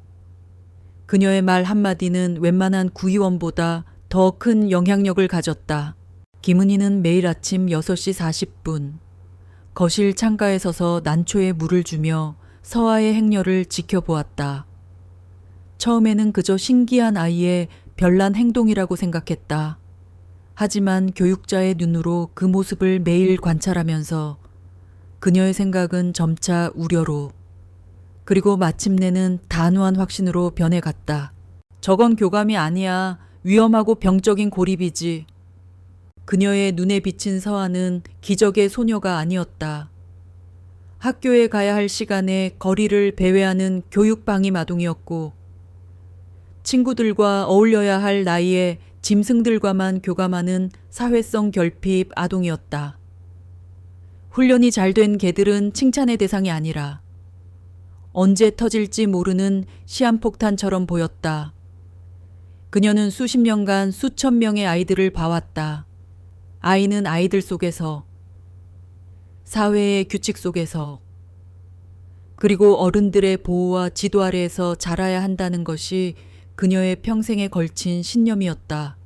그녀의 말 한마디는 웬만한 구의원보다 더 큰 영향력을 가졌다. 김은희는 매일 아침 6시 40분 거실 창가에 서서 난초에 물을 주며 서아의 행렬을 지켜보았다. 처음에는 그저 신기한 아이의 별난 행동이라고 생각했다. 하지만 교육자의 눈으로 그 모습을 매일 관찰하면서 그녀의 생각은 점차 우려로, 그리고 마침내는 단호한 확신으로 변해갔다. 저건 교감이 아니야. 위험하고 병적인 고립이지. 그녀의 눈에 비친 서아는 기적의 소녀가 아니었다. 학교에 가야 할 시간에 거리를 배회하는 교육방임 아동이었고, 친구들과 어울려야 할 나이에 짐승들과만 교감하는 사회성 결핍 아동이었다. 훈련이 잘 된 개들은 칭찬의 대상이 아니라 언제 터질지 모르는 시한폭탄처럼 보였다. 그녀는 수십 년간 수천 명의 아이들을 봐왔다. 아이는 아이들 속에서, 사회의 규칙 속에서, 그리고 어른들의 보호와 지도 아래에서 자라야 한다는 것이 그녀의 평생에 걸친 신념이었다.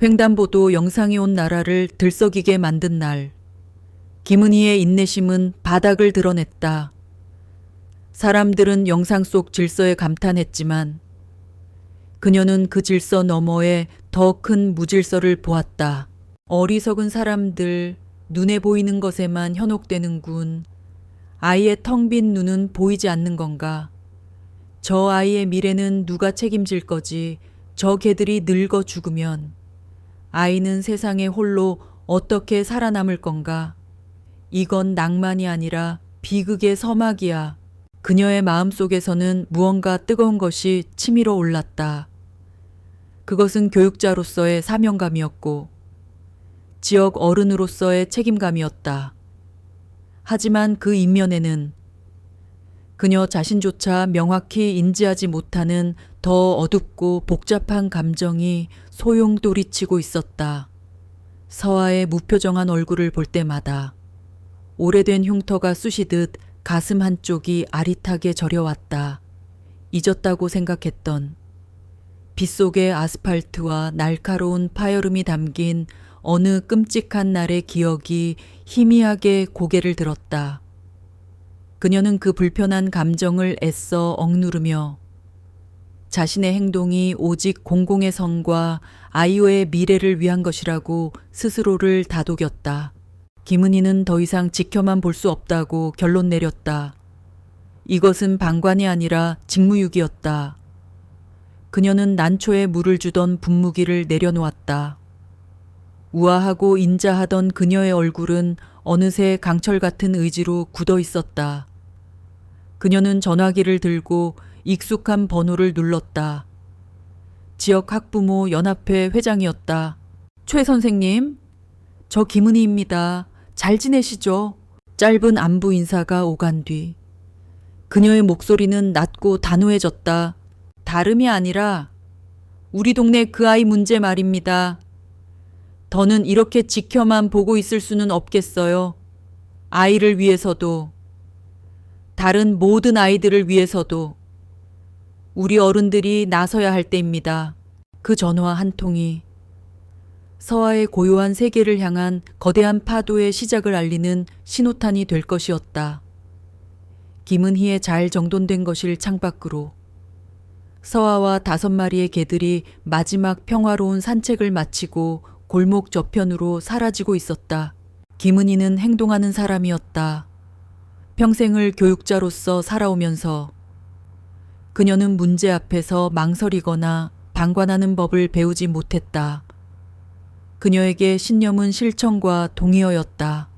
횡단보도 영상이 온 나라를 들썩이게 만든 날, 김은희의 인내심은 바닥을 드러냈다. 사람들은 영상 속 질서에 감탄했지만 그녀는 그 질서 너머에 더 큰 무질서를 보았다. 어리석은 사람들, 눈에 보이는 것에만 현혹되는군. 아이의 텅 빈 눈은 보이지 않는 건가? 저 아이의 미래는 누가 책임질 거지? 저 개들이 늙어 죽으면 아이는 세상에 홀로 어떻게 살아남을 건가? 이건 낭만이 아니라 비극의 서막이야. 그녀의 마음속에서는 무언가 뜨거운 것이 치밀어 올랐다. 그것은 교육자로서의 사명감이었고 지역 어른으로서의 책임감이었다. 하지만 그 이면에는 그녀 자신조차 명확히 인지하지 못하는 더 어둡고 복잡한 감정이 소용돌이치고 있었다. 서아의 무표정한 얼굴을 볼 때마다 오래된 흉터가 쑤시듯 가슴 한쪽이 아릿하게 저려왔다. 잊었다고 생각했던 빗속의 아스팔트와 날카로운 파여름이 담긴 어느 끔찍한 날의 기억이 희미하게 고개를 들었다. 그녀는 그 불편한 감정을 애써 억누르며 자신의 행동이 오직 공공의 성과 아이오의 미래를 위한 것이라고 스스로를 다독였다. 김은희는 더 이상 지켜만 볼 수 없다고 결론 내렸다. 이것은 방관이 아니라 직무유기였다. 그녀는 난초에 물을 주던 분무기를 내려놓았다. 우아하고 인자하던 그녀의 얼굴은 어느새 강철 같은 의지로 굳어 있었다. 그녀는 전화기를 들고 익숙한 번호를 눌렀다. 지역 학부모 연합회 회장이었다. 최 선생님, 저 김은희입니다. 잘 지내시죠? 짧은 안부 인사가 오간 뒤 그녀의 목소리는 낮고 단호해졌다. 다름이 아니라 우리 동네 그 아이 문제 말입니다. 더는 이렇게 지켜만 보고 있을 수는 없겠어요. 아이를 위해서도, 다른 모든 아이들을 위해서도 우리 어른들이 나서야 할 때입니다. 그 전화 한 통이 서아의 고요한 세계를 향한 거대한 파도의 시작을 알리는 신호탄이 될 것이었다. 김은희의 잘 정돈된 거실 창밖으로 서아와 5마리의 개들이 마지막 평화로운 산책을 마치고 골목 저편으로 사라지고 있었다. 김은희는 행동하는 사람이었다. 평생을 교육자로서 살아오면서 그녀는 문제 앞에서 망설이거나 방관하는 법을 배우지 못했다. 그녀에게 신념은 실천과 동의어였다.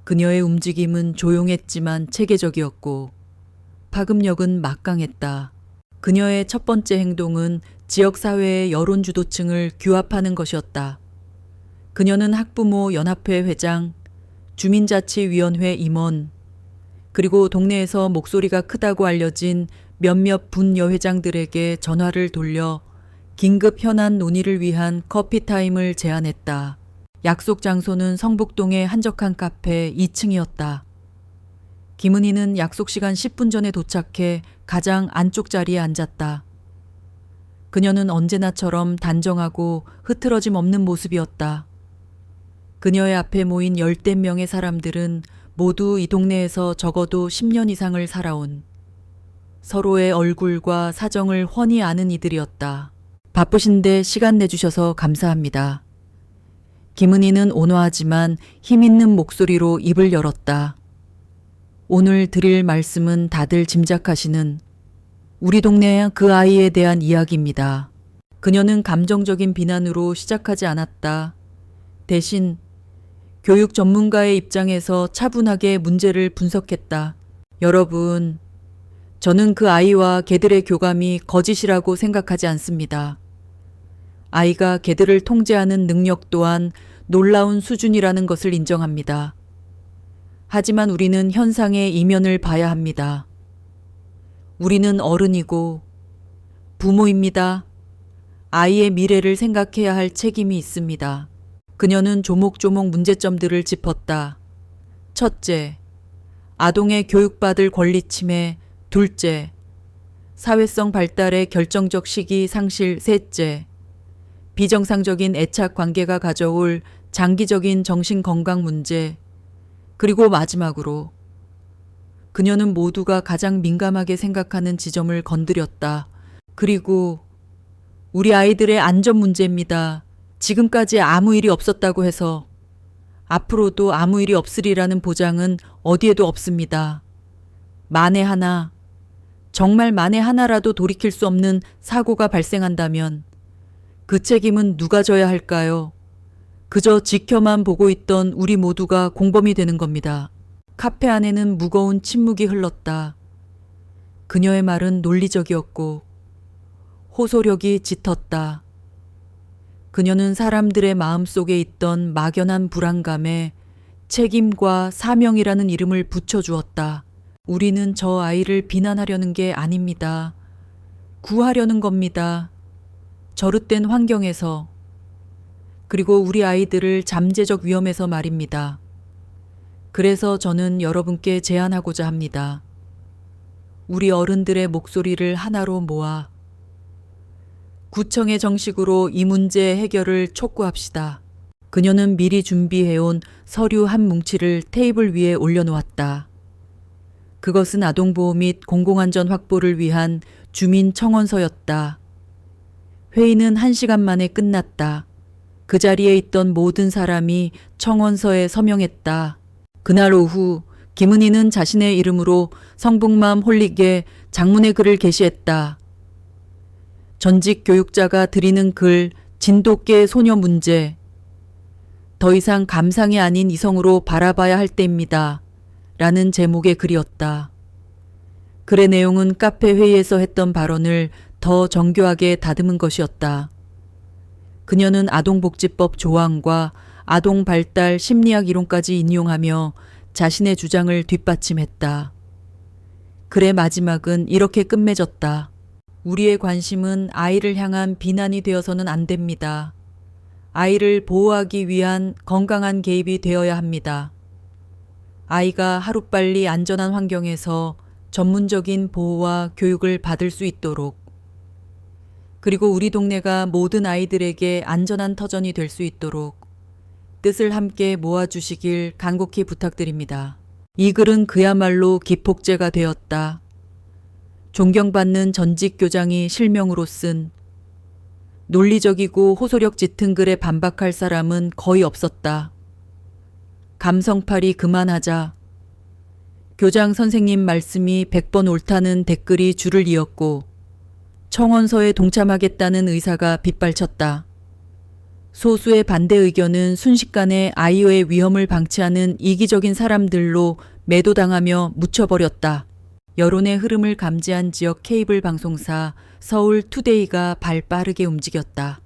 그녀의 움직임은 조용했지만 체계적이었고 파급력은 막강했다. 그녀의 첫 번째 행동은 지역사회의 여론주도층을 규합하는 것이었다. 그녀는 학부모 연합회 회장, 주민자치위원회 임원, 그리고 동네에서 목소리가 크다고 알려진 몇몇 분여회장들에게 전화를 돌려 긴급 현안 논의를 위한 커피타임을 제안했다. 약속 장소는 성북동의 한적한 카페 2층이었다. 김은희는 약속 시간 10분 전에 도착해 가장 안쪽 자리에 앉았다. 그녀는 언제나처럼 단정하고 흐트러짐 없는 모습이었다. 그녀의 앞에 모인 10대 명의 사람들은 모두 이 동네에서 적어도 10년 이상을 살아온 서로의 얼굴과 사정을 훤히 아는 이들이었다. 바쁘신데 시간 내주셔서 감사합니다. 김은희는 온화하지만 힘있는 목소리로 입을 열었다. 오늘 드릴 말씀은 다들 짐작하시는 우리 동네 그 아이에 대한 이야기입니다. 그녀는 감정적인 비난으로 시작하지 않았다. 대신 교육 전문가의 입장에서 차분하게 문제를 분석했다. 여러분, 저는 그 아이와 개들의 교감이 거짓이라고 생각하지 않습니다. 아이가 개들을 통제하는 능력 또한 놀라운 수준이라는 것을 인정합니다. 하지만 우리는 현상의 이면을 봐야 합니다. 우리는 어른이고 부모입니다. 아이의 미래를 생각해야 할 책임이 있습니다. 그녀는 조목조목 문제점들을 짚었다. 첫째, 아동의 교육받을 권리 침해. 둘째, 사회성 발달의 결정적 시기 상실. 셋째, 비정상적인 애착 관계가 가져올 장기적인 정신건강 문제. 그리고 마지막으로 그녀는 모두가 가장 민감하게 생각하는 지점을 건드렸다. 그리고 우리 아이들의 안전 문제입니다. 지금까지 아무 일이 없었다고 해서 앞으로도 아무 일이 없으리라는 보장은 어디에도 없습니다. 만에 하나, 정말 만에 하나라도 돌이킬 수 없는 사고가 발생한다면 그 책임은 누가 져야 할까요? 그저 지켜만 보고 있던 우리 모두가 공범이 되는 겁니다. 카페 안에는 무거운 침묵이 흘렀다. 그녀의 말은 논리적이었고 호소력이 짙었다. 그녀는 사람들의 마음속에 있던 막연한 불안감에 책임과 사명이라는 이름을 붙여주었다. 우리는 저 아이를 비난하려는 게 아닙니다. 구하려는 겁니다. 저릇된 환경에서, 그리고 우리 아이들을 잠재적 위험에서 말입니다. 그래서 저는 여러분께 제안하고자 합니다. 우리 어른들의 목소리를 하나로 모아 구청의 정식으로 이 문제 해결을 촉구합시다. 그녀는 미리 준비해온 서류 한 뭉치를 테이블 위에 올려놓았다. 그것은 아동보호 및 공공안전 확보를 위한 주민 청원서였다. 회의는 1시간 만에 끝났다. 그 자리에 있던 모든 사람이 청원서에 서명했다. 그날 오후 김은희는 자신의 이름으로 성북맘 홀릭에 장문의 글을 게시했다. 전직 교육자가 드리는 글 진돗개 소녀 문제. 더 이상 감상이 아닌 이성으로 바라봐야 할 때입니다. 라는 제목의 글이었다. 글의 내용은 카페 회의에서 했던 발언을 더 정교하게 다듬은 것이었다. 그녀는 아동복지법 조항과 아동발달 심리학 이론까지 인용하며 자신의 주장을 뒷받침했다. 글의 마지막은 이렇게 끝맺었다. 우리의 관심은 아이를 향한 비난이 되어서는 안 됩니다. 아이를 보호하기 위한 건강한 개입이 되어야 합니다. 아이가 하루빨리 안전한 환경에서 전문적인 보호와 교육을 받을 수 있도록, 그리고 우리 동네가 모든 아이들에게 안전한 터전이 될 수 있도록 뜻을 함께 모아주시길 간곡히 부탁드립니다. 이 글은 그야말로 기폭제가 되었다. 존경받는 전직 교장이 실명으로 쓴 논리적이고 호소력 짙은 글에 반박할 사람은 거의 없었다. 감성팔이 그만하자. 교장 선생님 말씀이 100번 옳다는 댓글이 줄을 이었고 청원서에 동참하겠다는 의사가 빗발쳤다. 소수의 반대 의견은 순식간에 아이의 위험을 방치하는 이기적인 사람들로 매도당하며 묻혀버렸다. 여론의 흐름을 감지한 지역 케이블 방송사 서울 투데이가 발 빠르게 움직였다.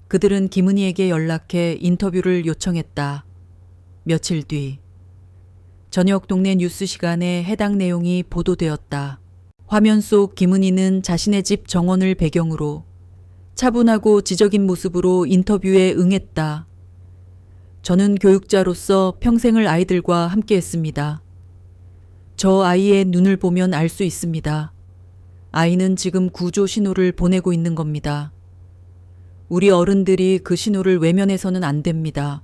그들은 김은희에게 연락해 인터뷰를 요청했다. 며칠 뒤 저녁 동네 뉴스 시간에 해당 내용이 보도되었다. 화면 속 김은희는 자신의 집 정원을 배경으로 차분하고 지적인 모습으로 인터뷰에 응했다. 저는 교육자로서 평생을 아이들과 함께했습니다. 저 아이의 눈을 보면 알 수 있습니다. 아이는 지금 구조 신호를 보내고 있는 겁니다. 우리 어른들이 그 신호를 외면해서는 안 됩니다.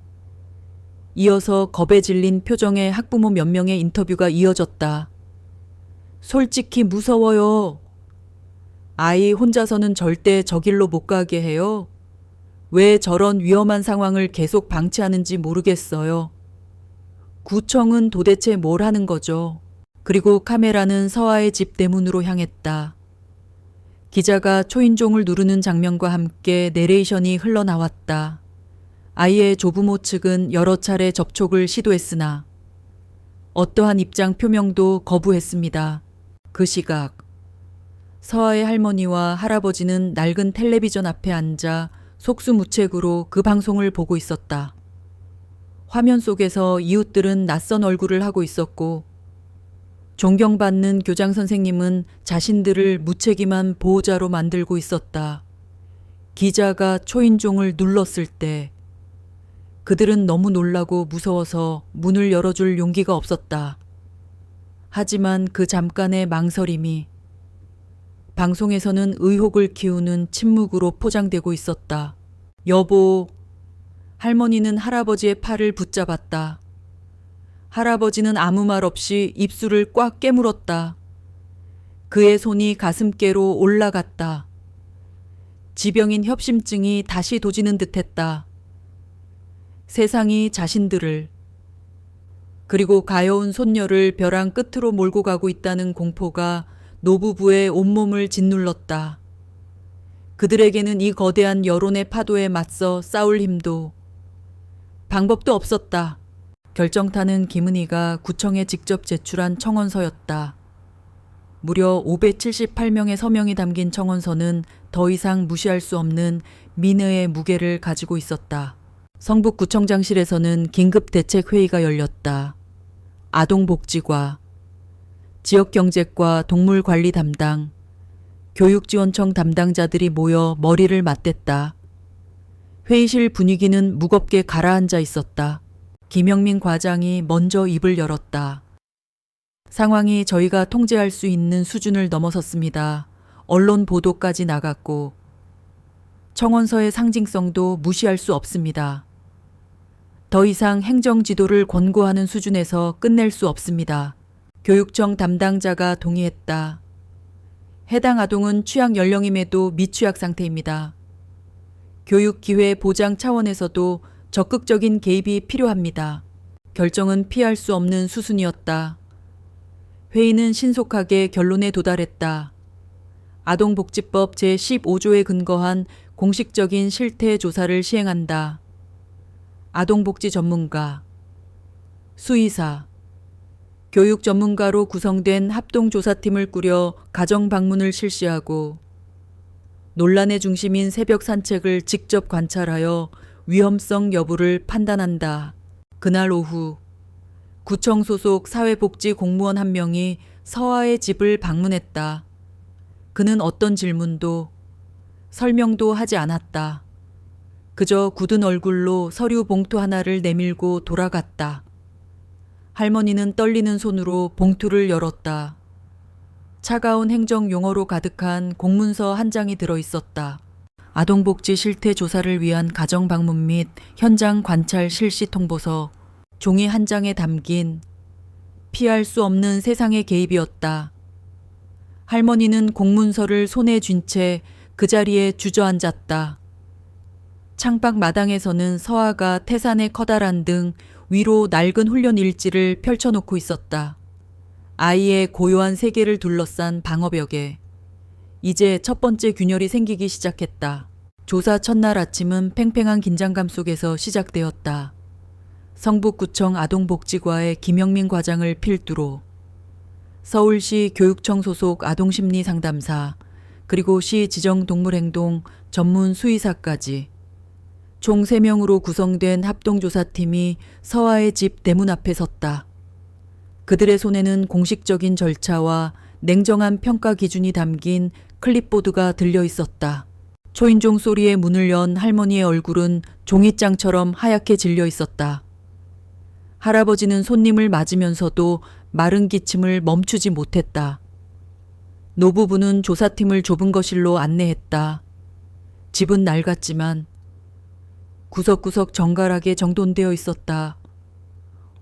이어서 겁에 질린 표정의 학부모 몇 명의 인터뷰가 이어졌다. 솔직히 무서워요. 아이 혼자서는 절대 저 길로 못 가게 해요. 왜 저런 위험한 상황을 계속 방치하는지 모르겠어요. 구청은 도대체 뭘 하는 거죠? 그리고 카메라는 서아의 집 대문으로 향했다. 기자가 초인종을 누르는 장면과 함께 내레이션이 흘러나왔다. 아이의 조부모 측은 여러 차례 접촉을 시도했으나 어떠한 입장 표명도 거부했습니다. 그 시각 서아의 할머니와 할아버지는 낡은 텔레비전 앞에 앉아 속수무책으로 그 방송을 보고 있었다. 화면 속에서 이웃들은 낯선 얼굴을 하고 있었고 존경받는 교장 선생님은 자신들을 무책임한 보호자로 만들고 있었다. 기자가 초인종을 눌렀을 때 그들은 너무 놀라고 무서워서 문을 열어줄 용기가 없었다. 하지만 그 잠깐의 망설임이 방송에서는 의혹을 키우는 침묵으로 포장되고 있었다. 여보, 할머니는 할아버지의 팔을 붙잡았다. 할아버지는 아무 말 없이 입술을 꽉 깨물었다. 그의 손이 가슴께로 올라갔다. 지병인 협심증이 다시 도지는 듯했다. 세상이 자신들을, 그리고 가여운 손녀를 벼랑 끝으로 몰고 가고 있다는 공포가 노부부의 온몸을 짓눌렀다. 그들에게는 이 거대한 여론의 파도에 맞서 싸울 힘도 방법도 없었다. 결정타는 김은희가 구청에 직접 제출한 청원서였다. 무려 578명의 서명이 담긴 청원서는 더 이상 무시할 수 없는 민의의 무게를 가지고 있었다. 성북구청장실에서는 긴급대책회의가 열렸다. 아동복지과, 지역경제과 동물관리 담당, 교육지원청 담당자들이 모여 머리를 맞댔다. 회의실 분위기는 무겁게 가라앉아 있었다. 김영민 과장이 먼저 입을 열었다. 상황이 저희가 통제할 수 있는 수준을 넘어섰습니다. 언론 보도까지 나갔고 청원서의 상징성도 무시할 수 없습니다. 더 이상 행정 지도를 권고하는 수준에서 끝낼 수 없습니다. 교육청 담당자가 동의했다. 해당 아동은 취약 연령임에도 미취약 상태입니다. 교육 기회 보장 차원에서도 적극적인 개입이 필요합니다. 결정은 피할 수 없는 수순이었다. 회의는 신속하게 결론에 도달했다. 아동복지법 제15조에 근거한 공식적인 실태 조사를 시행한다. 아동복지 전문가, 수의사, 교육 전문가로 구성된 합동조사팀을 꾸려 가정 방문을 실시하고 논란의 중심인 새벽 산책을 직접 관찰하여 위험성 여부를 판단한다. 그날 오후 구청 소속 사회복지 공무원 한 명이 서아의 집을 방문했다. 그는 어떤 질문도 설명도 하지 않았다. 그저 굳은 얼굴로 서류 봉투 하나를 내밀고 돌아갔다. 할머니는 떨리는 손으로 봉투를 열었다. 차가운 행정 용어로 가득한 공문서 한 장이 들어 있었다. 아동복지 실태 조사를 위한 가정 방문 및 현장 관찰 실시 통보서. 종이 한 장에 담긴 피할 수 없는 세상의 개입이었다. 할머니는 공문서를 손에 쥔 채 그 자리에 주저앉았다. 창밖 마당에서는 서아가 태산의 커다란 등 위로 낡은 훈련 일지를 펼쳐놓고 있었다. 아이의 고요한 세계를 둘러싼 방어벽에 이제 첫 번째 균열이 생기기 시작했다. 조사 첫날 아침은 팽팽한 긴장감 속에서 시작되었다. 성북구청 아동복지과의 김영민 과장을 필두로 서울시 교육청 소속 아동심리상담사 그리고 시 지정동물행동 전문 수의사까지 총 3명으로 구성된 합동조사팀이 서아의 집 대문 앞에 섰다. 그들의 손에는 공식적인 절차와 냉정한 평가 기준이 담긴 클립보드가 들려 있었다. 초인종 소리에 문을 연 할머니의 얼굴은 종이장처럼 하얗게 질려 있었다. 할아버지는 손님을 맞으면서도 마른 기침을 멈추지 못했다. 노부부는 조사팀을 좁은 거실로 안내했다. 집은 낡았지만 구석구석 정갈하게 정돈되어 있었다.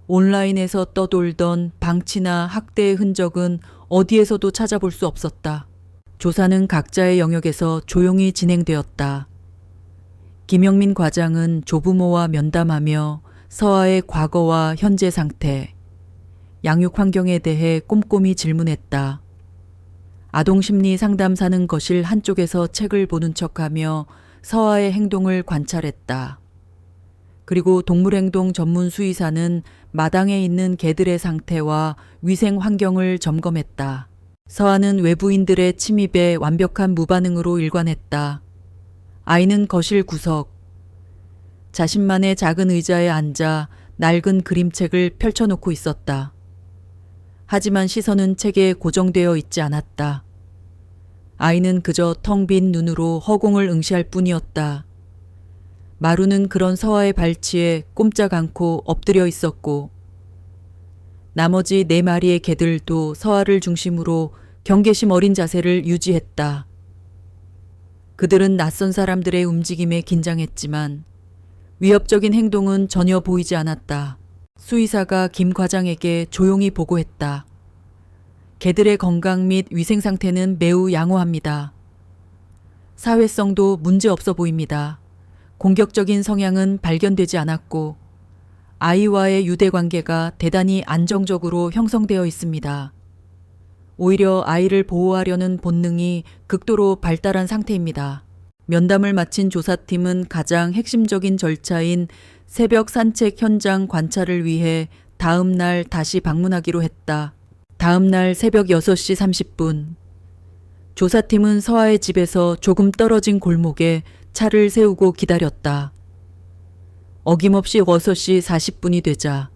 온라인에서 떠돌던 방치나 학대의 흔적은 어디에서도 찾아볼 수 없었다. 조사는 각자의 영역에서 조용히 진행되었다. 김영민 과장은 조부모와 면담하며 서아의 과거와 현재 상태, 양육 환경에 대해 꼼꼼히 질문했다. 아동심리 상담사는 거실 한쪽에서 책을 보는 척하며 서아의 행동을 관찰했다. 그리고 동물행동 전문 수의사는 마당에 있는 개들의 상태와 위생 환경을 점검했다. 서아는 외부인들의 침입에 완벽한 무반응으로 일관했다. 아이는 거실 구석, 자신만의 작은 의자에 앉아 낡은 그림책을 펼쳐놓고 있었다. 하지만 시선은 책에 고정되어 있지 않았다. 아이는 그저 텅 빈 눈으로 허공을 응시할 뿐이었다. 마루는 그런 서아의 발치에 꼼짝 않고 엎드려 있었고 나머지 4마리의 개들도 서아를 중심으로 경계심 어린 자세를 유지했다. 그들은 낯선 사람들의 움직임에 긴장했지만 위협적인 행동은 전혀 보이지 않았다. 수의사가 김 과장에게 조용히 보고했다. 개들의 건강 및 위생 상태는 매우 양호합니다. 사회성도 문제없어 보입니다. 공격적인 성향은 발견되지 않았고 아이와의 유대관계가 대단히 안정적으로 형성되어 있습니다. 오히려 아이를 보호하려는 본능이 극도로 발달한 상태입니다. 면담을 마친 조사팀은 가장 핵심적인 절차인 새벽 산책 현장 관찰을 위해 다음 날 다시 방문하기로 했다. 다음 날 새벽 6시 30분. 조사팀은 서아의 집에서 조금 떨어진 골목에 차를 세우고 기다렸다. 어김없이 6시 40분이 되자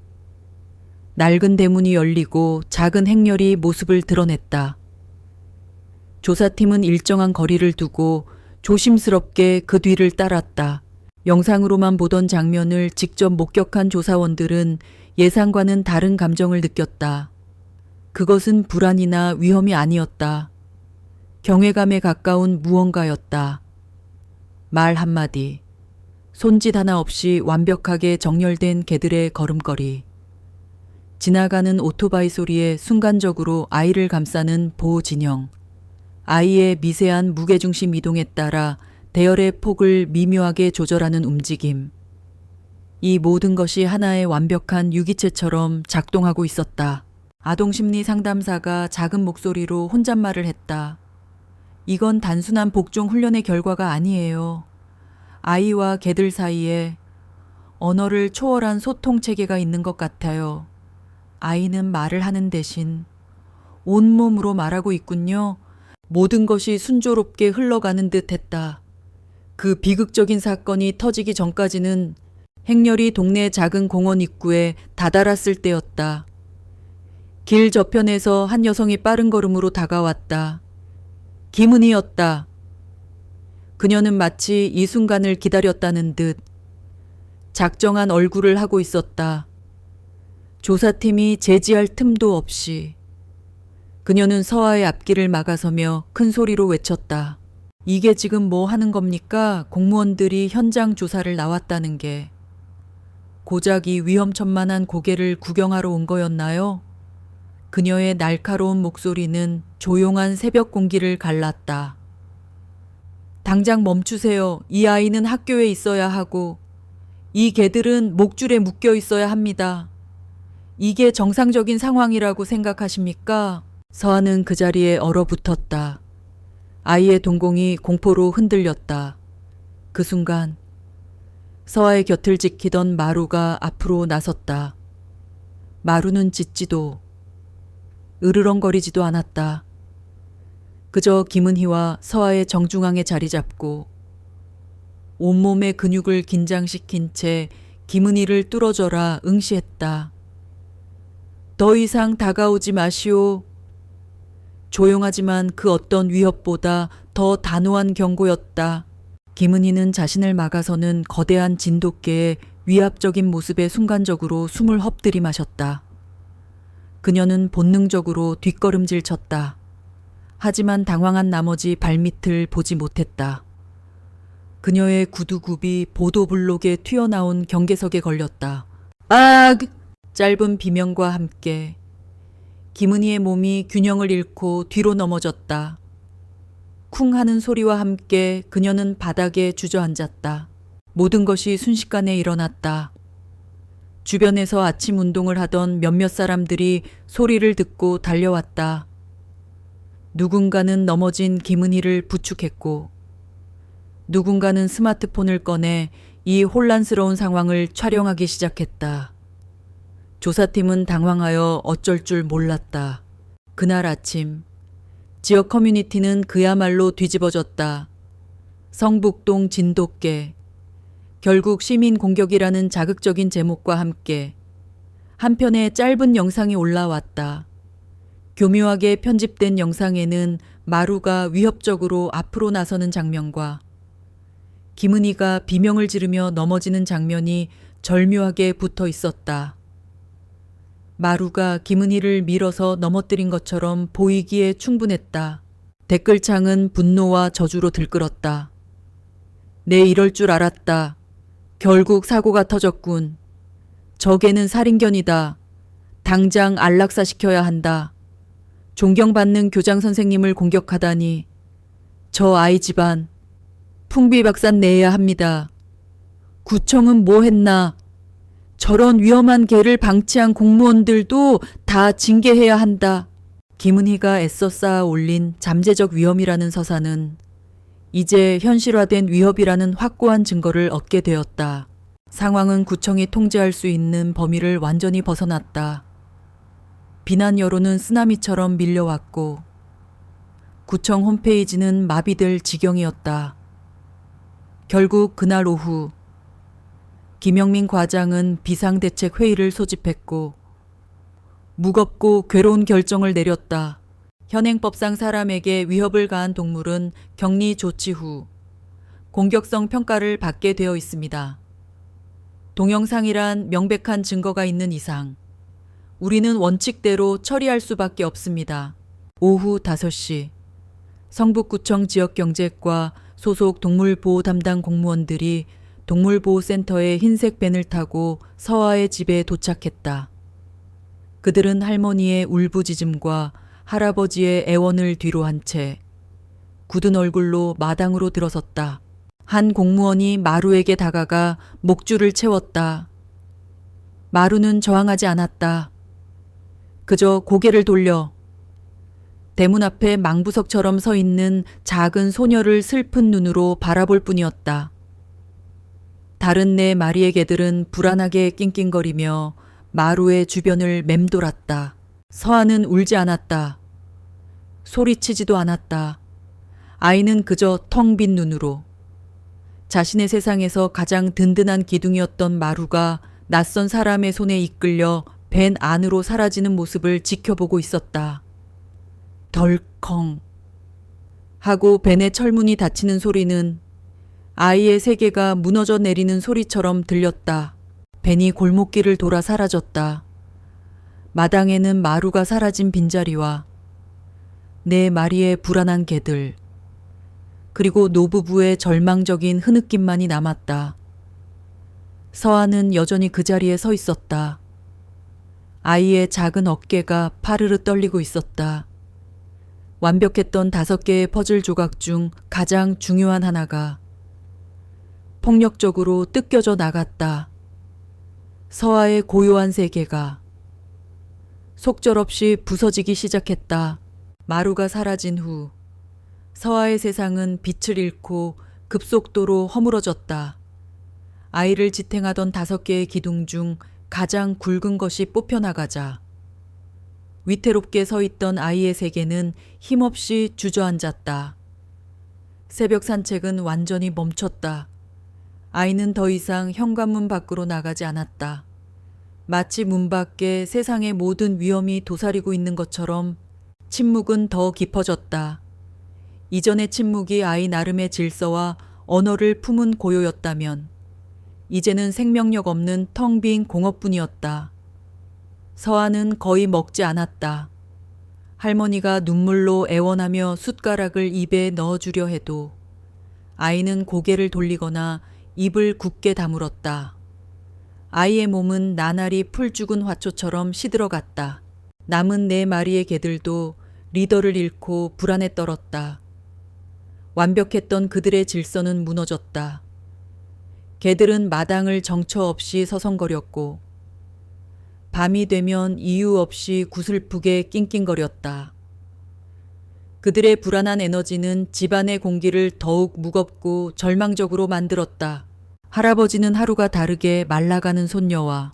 낡은 대문이 열리고 작은 행렬이 모습을 드러냈다. 조사팀은 일정한 거리를 두고 조심스럽게 그 뒤를 따랐다. 영상으로만 보던 장면을 직접 목격한 조사원들은 예상과는 다른 감정을 느꼈다. 그것은 불안이나 위험이 아니었다. 경외감에 가까운 무언가였다. 말 한마디, 손짓 하나 없이 완벽하게 정렬된 개들의 걸음걸이. 지나가는 오토바이 소리에 순간적으로 아이를 감싸는 보호 진영. 아이의 미세한 무게중심 이동에 따라 대열의 폭을 미묘하게 조절하는 움직임. 이 모든 것이 하나의 완벽한 유기체처럼 작동하고 있었다. 아동심리 상담사가 작은 목소리로 혼잣말을 했다. 이건 단순한 복종 훈련의 결과가 아니에요. 아이와 개들 사이에 언어를 초월한 소통 체계가 있는 것 같아요. 아이는 말을 하는 대신 온몸으로 말하고 있군요. 모든 것이 순조롭게 흘러가는 듯 했다. 그 비극적인 사건이 터지기 전까지는 행렬이 동네 작은 공원 입구에 다다랐을 때였다. 길 저편에서 한 여성이 빠른 걸음으로 다가왔다. 김은희였다. 그녀는 마치 이 순간을 기다렸다는 듯 작정한 얼굴을 하고 있었다. 조사팀이 제지할 틈도 없이. 그녀는 서아의 앞길을 막아서며 큰 소리로 외쳤다. 이게 지금 뭐 하는 겁니까? 공무원들이 현장 조사를 나왔다는 게. 고작 이 위험천만한 고개를 구경하러 온 거였나요? 그녀의 날카로운 목소리는 조용한 새벽 공기를 갈랐다. 당장 멈추세요. 이 아이는 학교에 있어야 하고 이 개들은 목줄에 묶여 있어야 합니다. 이게 정상적인 상황이라고 생각하십니까? 서아는 그 자리에 얼어붙었다. 아이의 동공이 공포로 흔들렸다. 그 순간 서아의 곁을 지키던 마루가 앞으로 나섰다. 마루는 짖지도 으르렁거리지도 않았다. 그저 김은희와 서아의 정중앙에 자리 잡고 온몸의 근육을 긴장시킨 채 김은희를 뚫어져라 응시했다. 더 이상 다가오지 마시오. 조용하지만 그 어떤 위협보다 더 단호한 경고였다. 김은희는 자신을 막아서는 거대한 진돗개의 위압적인 모습에 순간적으로 숨을 헛들이 마셨다. 그녀는 본능적으로 뒷걸음질 쳤다. 하지만 당황한 나머지 발밑을 보지 못했다. 그녀의 구두굽이 보도블록에 튀어나온 경계석에 걸렸다. 아! 짧은 비명과 함께 김은희의 몸이 균형을 잃고 뒤로 넘어졌다. 쿵 하는 소리와 함께 그녀는 바닥에 주저앉았다. 모든 것이 순식간에 일어났다. 주변에서 아침 운동을 하던 몇몇 사람들이 소리를 듣고 달려왔다. 누군가는 넘어진 김은희를 부축했고 누군가는 스마트폰을 꺼내 이 혼란스러운 상황을 촬영하기 시작했다. 조사팀은 당황하여 어쩔 줄 몰랐다. 그날 아침 지역 커뮤니티는 그야말로 뒤집어졌다. 성북동 진돗개. 결국 시민 공격이라는 자극적인 제목과 함께 한 편의 짧은 영상이 올라왔다. 교묘하게 편집된 영상에는 마루가 위협적으로 앞으로 나서는 장면과 김은희가 비명을 지르며 넘어지는 장면이 절묘하게 붙어 있었다. 마루가 김은희를 밀어서 넘어뜨린 것처럼 보이기에 충분했다. 댓글창은 분노와 저주로 들끓었다. 내 이럴 줄 알았다. 결국 사고가 터졌군. 저개는 살인견이다. 당장 안락사시켜야 한다. 존경받는 교장 선생님을 공격하다니. 저 아이 집안 풍비박산 내야 합니다. 구청은 뭐 했나? 저런 위험한 개를 방치한 공무원들도 다 징계해야 한다. 김은희가 애써 쌓아 올린 잠재적 위험이라는 서사는 이제 현실화된 위협이라는 확고한 증거를 얻게 되었다. 상황은 구청이 통제할 수 있는 범위를 완전히 벗어났다. 비난 여론은 쓰나미처럼 밀려왔고 구청 홈페이지는 마비될 지경이었다. 결국 그날 오후 김영민 과장은 비상대책회의를 소집했고 무겁고 괴로운 결정을 내렸다. 현행법상 사람에게 위협을 가한 동물은 격리 조치 후 공격성 평가를 받게 되어 있습니다. 동영상이란 명백한 증거가 있는 이상 우리는 원칙대로 처리할 수밖에 없습니다. 오후 5시 성북구청 지역경제과 소속 동물보호 담당 공무원들이 동물보호센터의 흰색 밴을 타고 서아의 집에 도착했다. 그들은 할머니의 울부짖음과 할아버지의 애원을 뒤로 한 채 굳은 얼굴로 마당으로 들어섰다. 한 공무원이 마루에게 다가가 목줄을 채웠다. 마루는 저항하지 않았다. 그저 고개를 돌려 대문 앞에 망부석처럼 서 있는 작은 소녀를 슬픈 눈으로 바라볼 뿐이었다. 다른 네 마리의 개들은 불안하게 낑낑거리며 마루의 주변을 맴돌았다. 서아는 울지 않았다. 소리치지도 않았다. 아이는 그저 텅 빈 눈으로 자신의 세상에서 가장 든든한 기둥이었던 마루가 낯선 사람의 손에 이끌려 벤 안으로 사라지는 모습을 지켜보고 있었다. 덜컹 하고 벤의 철문이 닫히는 소리는 아이의 세계가 무너져 내리는 소리처럼 들렸다. 벤이 골목길을 돌아 사라졌다. 마당에는 마루가 사라진 빈자리와 네 마리의 불안한 개들, 그리고 노부부의 절망적인 흐느낌만이 남았다. 서아는 여전히 그 자리에 서 있었다. 아이의 작은 어깨가 파르르 떨리고 있었다. 완벽했던 5개의 퍼즐 조각 중 가장 중요한 하나가 폭력적으로 뜯겨져 나갔다. 서아의 고요한 세계가 속절없이 부서지기 시작했다. 마루가 사라진 후 서아의 세상은 빛을 잃고 급속도로 허물어졌다. 아이를 지탱하던 5개의 기둥 중 가장 굵은 것이 뽑혀나가자 위태롭게 서 있던 아이의 세계는 힘없이 주저앉았다. 새벽 산책은 완전히 멈췄다. 아이는 더 이상 현관문 밖으로 나가지 않았다. 마치 문 밖에 세상의 모든 위험이 도사리고 있는 것처럼 침묵은 더 깊어졌다. 이전의 침묵이 아이 나름의 질서와 언어를 품은 고요였다면 이제는 생명력 없는 텅 빈 공허뿐이었다. 서아는 거의 먹지 않았다. 할머니가 눈물로 애원하며 숟가락을 입에 넣어주려 해도 아이는 고개를 돌리거나 입을 굳게 다물었다. 아이의 몸은 나날이 풀 죽은 화초처럼 시들어갔다. 남은 4마리의 개들도 리더를 잃고 불안에 떨었다. 완벽했던 그들의 질서는 무너졌다. 개들은 마당을 정처 없이 서성거렸고 밤이 되면 이유 없이 구슬프게 낑낑거렸다. 그들의 불안한 에너지는 집안의 공기를 더욱 무겁고 절망적으로 만들었다. 할아버지는 하루가 다르게 말라가는 손녀와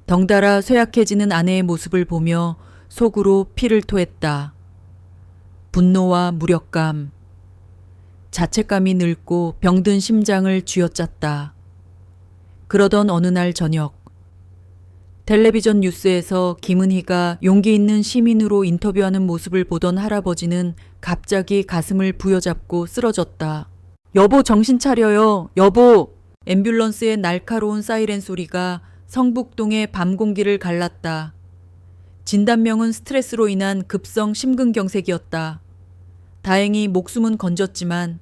덩달아 쇠약해지는 아내의 모습을 보며 속으로 피를 토했다. 분노와 무력감, 자책감이 늙고 병든 심장을 쥐어짰다. 그러던 어느 날 저녁, 텔레비전 뉴스에서 김은희가 용기 있는 시민으로 인터뷰하는 모습을 보던 할아버지는 갑자기 가슴을 부여잡고 쓰러졌다. 여보, 정신 차려요. 여보. 앰뷸런스의 날카로운 사이렌 소리가 성북동의 밤 공기를 갈랐다. 진단명은 스트레스로 인한 급성 심근경색이었다. 다행히 목숨은 건졌지만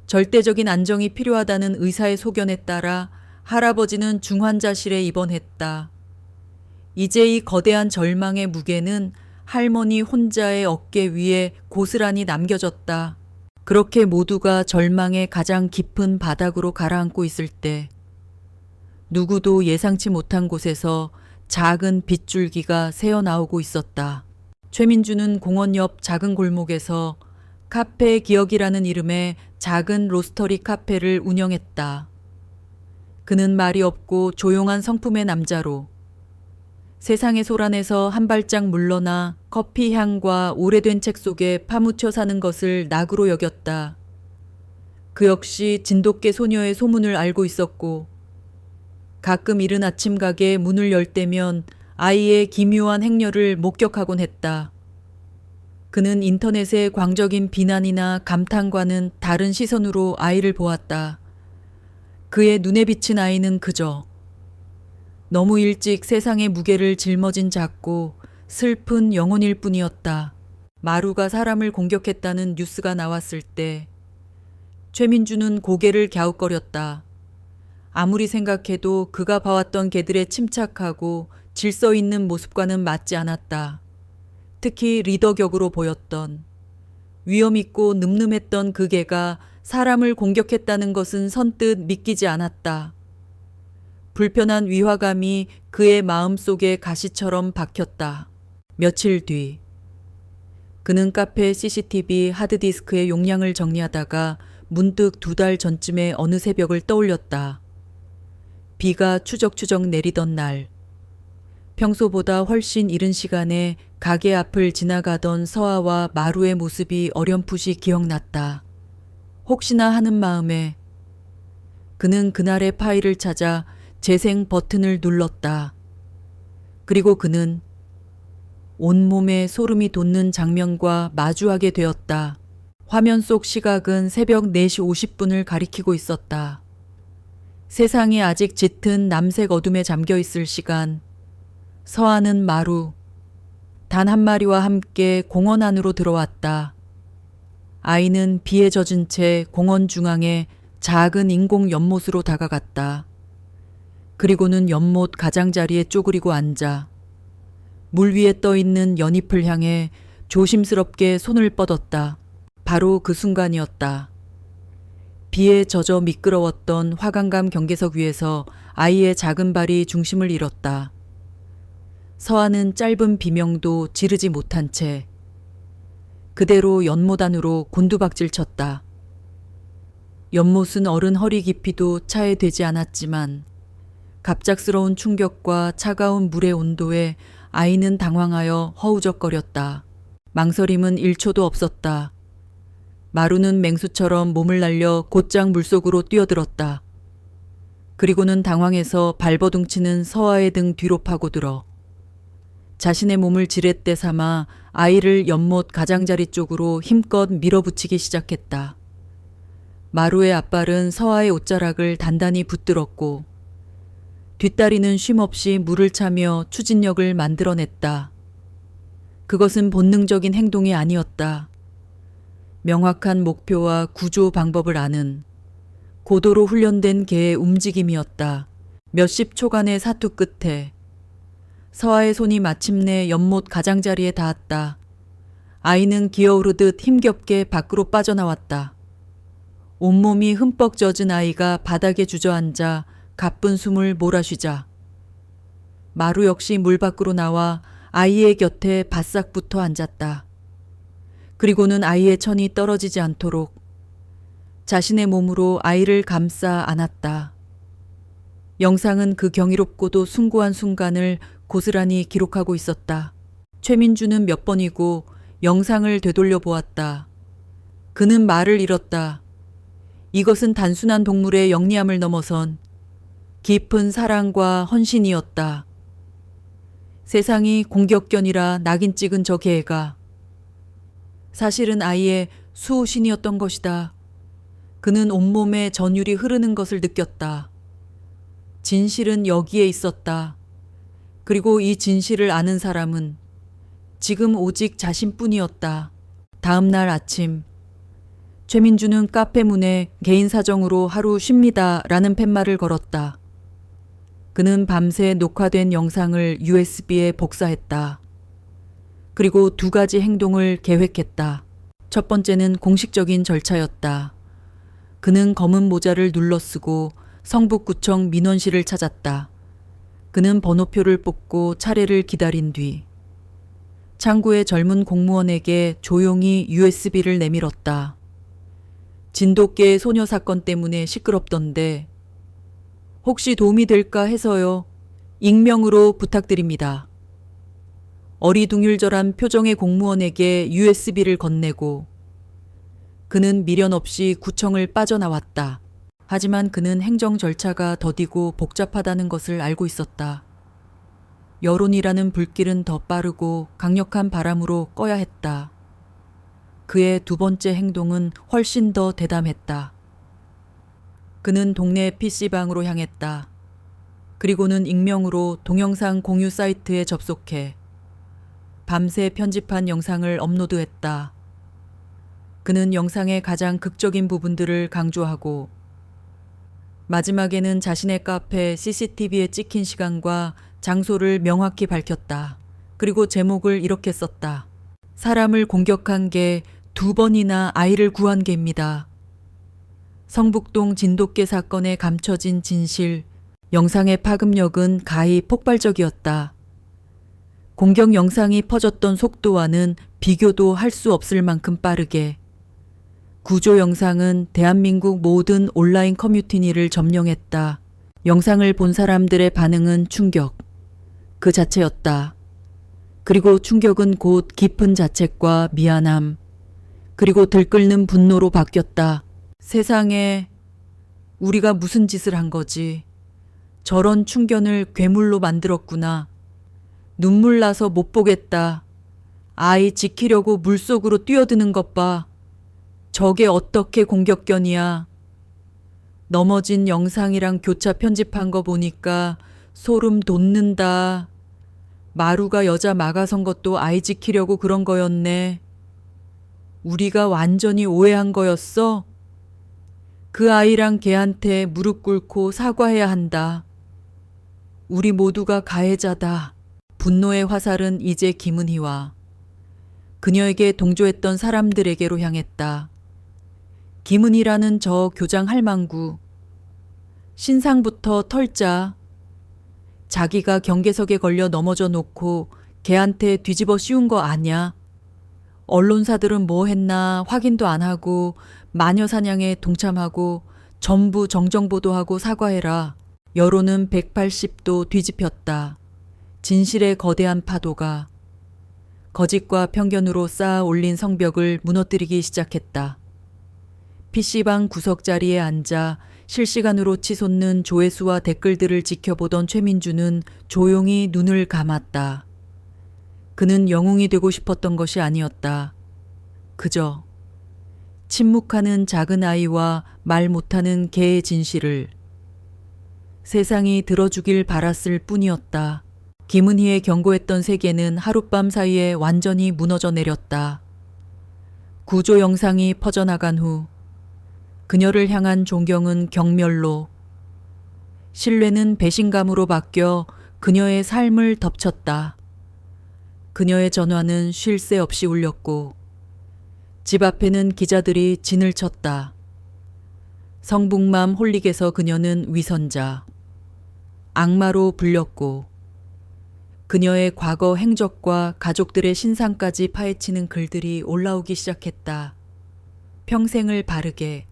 절대적인 안정이 필요하다는 의사의 소견에 따라 할아버지는 중환자실에 입원했다. 이제 이 거대한 절망의 무게는 할머니 혼자의 어깨 위에 고스란히 남겨졌다. 그렇게 모두가 절망의 가장 깊은 바닥으로 가라앉고 있을 때 누구도 예상치 못한 곳에서 작은 빗줄기가 새어나오고 있었다. 최민주는 공원 옆 작은 골목에서 카페 기억이라는 이름의 작은 로스터리 카페를 운영했다. 그는 말이 없고 조용한 성품의 남자로 세상의 소란에서 한 발짝 물러나 커피 향과 오래된 책 속에 파묻혀 사는 것을 낙으로 여겼다. 그 역시 진돗개 소녀의 소문을 알고 있었고 가끔 이른 아침 가게 문을 열 때면 아이의 기묘한 행렬을 목격하곤 했다. 그는 인터넷의 광적인 비난이나 감탄과는 다른 시선으로 아이를 보았다. 그의 눈에 비친 아이는 그저 너무 일찍 세상의 무게를 짊어진 작고 슬픈 영혼일 뿐이었다. 마루가 사람을 공격했다는 뉴스가 나왔을 때 최민주는 고개를 갸웃거렸다. 아무리 생각해도 그가 봐왔던 개들의 침착하고 질서 있는 모습과는 맞지 않았다. 특히 리더격으로 보였던 위험있고 늠름했던 그 개가 사람을 공격했다는 것은 선뜻 믿기지 않았다. 불편한 위화감이 그의 마음속에 가시처럼 박혔다. 며칠 뒤 그는 카페 CCTV 하드디스크의 용량을 정리하다가 문득 2달 전쯤의 어느 새벽을 떠올렸다. 비가 추적추적 내리던 날, 평소보다 훨씬 이른 시간에 가게 앞을 지나가던 서아와 마루의 모습이 어렴풋이 기억났다. 혹시나 하는 마음에 그는 그날의 파일을 찾아 재생 버튼을 눌렀다. 그리고 그는 온몸에 소름이 돋는 장면과 마주하게 되었다. 화면 속 시각은 새벽 4시 50분을 가리키고 있었다. 세상이 아직 짙은 남색 어둠에 잠겨 있을 시간, 서아는 마루, 단 한 마리와 함께 공원 안으로 들어왔다. 아이는 비에 젖은 채 공원 중앙에 작은 인공 연못으로 다가갔다. 그리고는 연못 가장자리에 쪼그리고 앉아 물 위에 떠있는 연잎을 향해 조심스럽게 손을 뻗었다. 바로 그 순간이었다. 비에 젖어 미끄러웠던 화강암 경계석 위에서 아이의 작은 발이 중심을 잃었다. 서아는 짧은 비명도 지르지 못한 채 그대로 연못 안으로 곤두박질 쳤다. 연못은 어른 허리 깊이도 차에 되지 않았지만 갑작스러운 충격과 차가운 물의 온도에 아이는 당황하여 허우적거렸다. 망설임은 1초도 없었다. 마루는 맹수처럼 몸을 날려 곧장 물속으로 뛰어들었다. 그리고는 당황해서 발버둥치는 서아의 등 뒤로 파고들어 자신의 몸을 지렛대 삼아 아이를 연못 가장자리 쪽으로 힘껏 밀어붙이기 시작했다. 마루의 앞발은 서아의 옷자락을 단단히 붙들었고 뒷다리는 쉼없이 물을 차며 추진력을 만들어냈다. 그것은 본능적인 행동이 아니었다. 명확한 목표와 구조 방법을 아는 고도로 훈련된 개의 움직임이었다. 몇십 초간의 사투 끝에 서아의 손이 마침내 연못 가장자리에 닿았다. 아이는 기어오르듯 힘겹게 밖으로 빠져나왔다. 온몸이 흠뻑 젖은 아이가 바닥에 주저앉아 가쁜 숨을 몰아쉬자 마루 역시 물 밖으로 나와 아이의 곁에 바싹 붙어 앉았다. 그리고는 아이의 천이 떨어지지 않도록 자신의 몸으로 아이를 감싸 안았다. 영상은 그 경이롭고도 숭고한 순간을 고스란히 기록하고 있었다. 최민주는 몇 번이고 영상을 되돌려 보았다. 그는 말을 잃었다. 이것은 단순한 동물의 영리함을 넘어선 깊은 사랑과 헌신이었다. 세상이 공격견이라 낙인 찍은 저 개가 사실은 아이의 수호신이었던 것이다. 그는 온몸에 전율이 흐르는 것을 느꼈다. 진실은 여기에 있었다. 그리고 이 진실을 아는 사람은 지금 오직 자신뿐이었다. 다음 날 아침 최민주는 카페 문에 개인 사정으로 하루 쉽니다 라는 팻말을 걸었다. 그는 밤새 녹화된 영상을 USB에 복사했다. 그리고 2가지 행동을 계획했다. 첫 번째는 공식적인 절차였다. 그는 검은 모자를 눌러쓰고 성북구청 민원실을 찾았다. 그는 번호표를 뽑고 차례를 기다린 뒤 창구의 젊은 공무원에게 조용히 USB를 내밀었다. 진돗개의 소녀 사건 때문에 시끄럽던데 혹시 도움이 될까 해서요. 익명으로 부탁드립니다. 어리둥절한 표정의 공무원에게 USB를 건네고 그는 미련 없이 구청을 빠져나왔다. 하지만 그는 행정 절차가 더디고 복잡하다는 것을 알고 있었다. 여론이라는 불길은 더 빠르고 강력한 바람으로 꺼야 했다. 그의 2번째 행동은 훨씬 더 대담했다. 그는 동네 PC방으로 향했다. 그리고는 익명으로 동영상 공유 사이트에 접속해 밤새 편집한 영상을 업로드했다. 그는 영상의 가장 극적인 부분들을 강조하고 마지막에는 자신의 카페 CCTV에 찍힌 시간과 장소를 명확히 밝혔다. 그리고 제목을 이렇게 썼다. 사람을 공격한 게 2번이나 아이를 구한 게입니다. 성북동 진돗개 사건에 감춰진 진실, 영상의 파급력은 가히 폭발적이었다. 공격 영상이 퍼졌던 속도와는 비교도 할 수 없을 만큼 빠르게 구조 영상은 대한민국 모든 온라인 커뮤니티를 점령했다. 영상을 본 사람들의 반응은 충격, 그 자체였다. 그리고 충격은 곧 깊은 자책과 미안함, 그리고 들끓는 분노로 바뀌었다. 세상에, 우리가 무슨 짓을 한 거지. 저런 충견을 괴물로 만들었구나. 눈물 나서 못 보겠다. 아이 지키려고 물속으로 뛰어드는 것 봐. 저게 어떻게 공격견이야. 넘어진 영상이랑 교차 편집한 거 보니까 소름 돋는다. 마루가 여자 막아선 것도 아이 지키려고 그런 거였네. 우리가 완전히 오해한 거였어? 그 아이랑 걔한테 무릎 꿇고 사과해야 한다. 우리 모두가 가해자다. 분노의 화살은 이제 김은희와 그녀에게 동조했던 사람들에게로 향했다. 김은희라는 저 교장 할망구. 신상부터 털자. 자기가 경계석에 걸려 넘어져 놓고 걔한테 뒤집어 씌운 거 아냐? 언론사들은 뭐 했나 확인도 안 하고 마녀 사냥에 동참하고 전부 정정보도하고 사과해라. 여론은 180도 뒤집혔다. 진실의 거대한 파도가 거짓과 편견으로 쌓아 올린 성벽을 무너뜨리기 시작했다. PC방 구석자리에 앉아 실시간으로 치솟는 조회수와 댓글들을 지켜보던 최민주는 조용히 눈을 감았다. 그는 영웅이 되고 싶었던 것이 아니었다. 그저 침묵하는 작은 아이와 말 못하는 개의 진실을 세상이 들어주길 바랐을 뿐이었다. 김은희의 경고했던 세계는 하룻밤 사이에 완전히 무너져 내렸다. 구조 영상이 퍼져나간 후 그녀를 향한 존경은 경멸로, 신뢰는 배신감으로 바뀌어 그녀의 삶을 덮쳤다. 그녀의 전화는 쉴 새 없이 울렸고 집 앞에는 기자들이 진을 쳤다. 성북맘 홀릭에서 그녀는 위선자, 악마로 불렸고 그녀의 과거 행적과 가족들의 신상까지 파헤치는 글들이 올라오기 시작했다. 평생을 바르게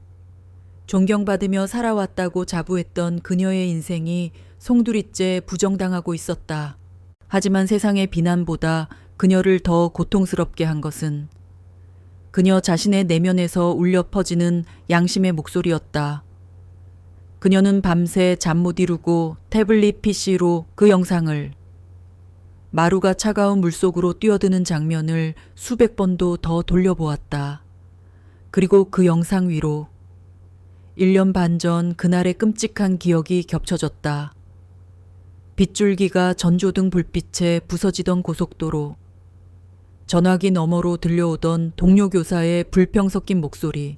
존경받으며 살아왔다고 자부했던 그녀의 인생이 송두리째 부정당하고 있었다. 하지만 세상의 비난보다 그녀를 더 고통스럽게 한 것은 그녀 자신의 내면에서 울려 퍼지는 양심의 목소리였다. 그녀는 밤새 잠 못 이루고 태블릿 PC로 그 영상을, 마루가 차가운 물속으로 뛰어드는 장면을 수백 번도 더 돌려보았다. 그리고 그 영상 위로 1년 반 전 그날의 끔찍한 기억이 겹쳐졌다. 빗줄기가 전조등 불빛에 부서지던 고속도로, 전화기 너머로 들려오던 동료 교사의 불평 섞인 목소리,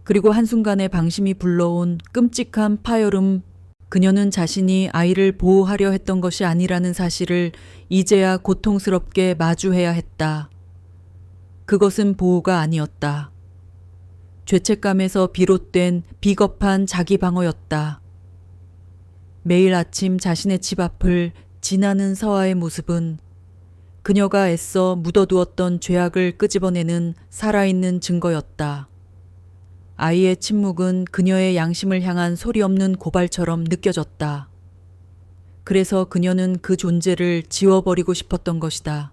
그리고 한순간에 방심이 불러온 끔찍한 파열음. 그녀는 자신이 아이를 보호하려 했던 것이 아니라는 사실을 이제야 고통스럽게 마주해야 했다. 그것은 보호가 아니었다. 죄책감에서 비롯된 비겁한 자기 방어였다. 매일 아침 자신의 집 앞을 지나는 서아의 모습은 그녀가 애써 묻어두었던 죄악을 끄집어내는 살아있는 증거였다. 아이의 침묵은 그녀의 양심을 향한 소리 없는 고발처럼 느껴졌다. 그래서 그녀는 그 존재를 지워버리고 싶었던 것이다.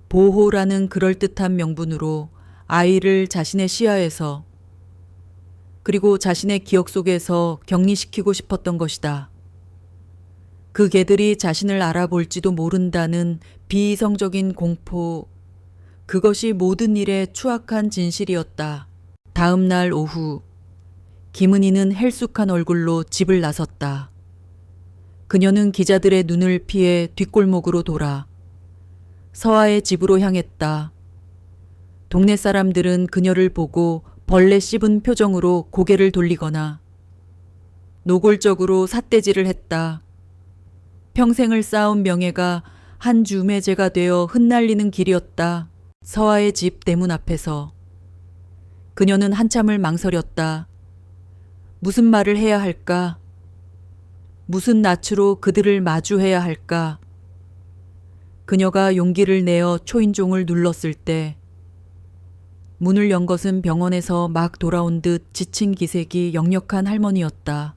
보호라는 그럴듯한 명분으로 아이를 자신의 시야에서, 그리고 자신의 기억 속에서 격리시키고 싶었던 것이다. 그 개들이 자신을 알아볼지도 모른다는 비이성적인 공포, 그것이 모든 일의 추악한 진실이었다. 다음 날 오후, 김은희는 헬쑥한 얼굴로 집을 나섰다. 그녀는 기자들의 눈을 피해 뒷골목으로 돌아 서아의 집으로 향했다. 동네 사람들은 그녀를 보고 벌레 씹은 표정으로 고개를 돌리거나 노골적으로 삿대질을 했다. 평생을 쌓은 명예가 한 줌의 재가 되어 흩날리는 길이었다. 서아의 집 대문 앞에서. 그녀는 한참을 망설였다. 무슨 말을 해야 할까? 무슨 낯으로 그들을 마주해야 할까? 그녀가 용기를 내어 초인종을 눌렀을 때 문을 연 것은 병원에서 막 돌아온 듯 지친 기색이 역력한 할머니였다.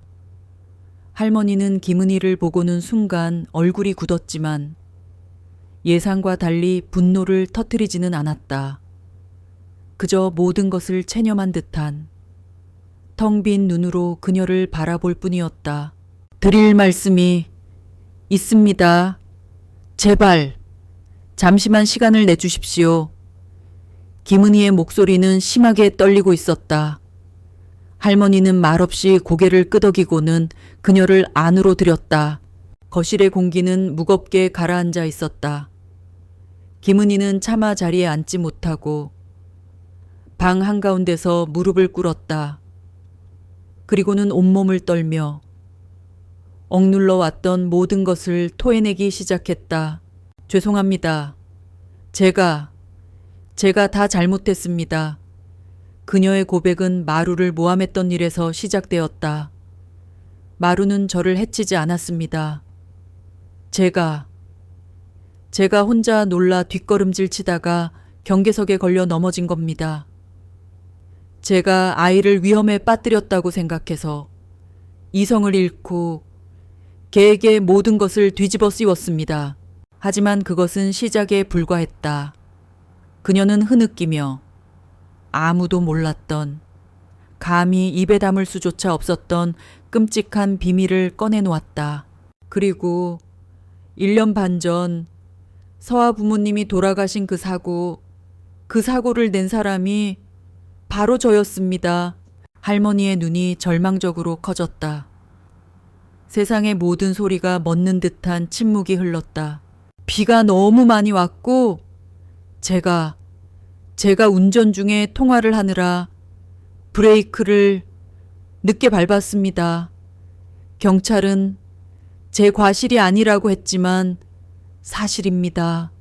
할머니는 김은희를 보고는 순간 얼굴이 굳었지만 예상과 달리 분노를 터뜨리지는 않았다. 그저 모든 것을 체념한 듯한 텅 빈 눈으로 그녀를 바라볼 뿐이었다. 드릴 말씀이 있습니다. 제발 잠시만 시간을 내주십시오. 김은희의 목소리는 심하게 떨리고 있었다. 할머니는 말없이 고개를 끄덕이고는 그녀를 안으로 들였다. 거실의 공기는 무겁게 가라앉아 있었다. 김은희는 차마 자리에 앉지 못하고 방 한가운데서 무릎을 꿇었다. 그리고는 온몸을 떨며 억눌러 왔던 모든 것을 토해내기 시작했다. 죄송합니다. 제가 다 잘못했습니다. 그녀의 고백은 마루를 모함했던 일에서 시작되었다. 마루는 저를 해치지 않았습니다. 제가 혼자 놀라 뒷걸음질 치다가 경계석에 걸려 넘어진 겁니다. 제가 아이를 위험에 빠뜨렸다고 생각해서 이성을 잃고 개에게 모든 것을 뒤집어 씌웠습니다. 하지만 그것은 시작에 불과했다. 그녀는 흐느끼며 아무도 몰랐던, 감히 입에 담을 수조차 없었던 끔찍한 비밀을 꺼내놓았다. 그리고 1년 반 전 서아 부모님이 돌아가신 그 사고를 낸 사람이 바로 저였습니다. 할머니의 눈이 절망적으로 커졌다. 세상의 모든 소리가 멎는 듯한 침묵이 흘렀다. 비가 너무 많이 왔고 제가 운전 중에 통화를 하느라 브레이크를 늦게 밟았습니다. 경찰은 제 과실이 아니라고 했지만 사실입니다.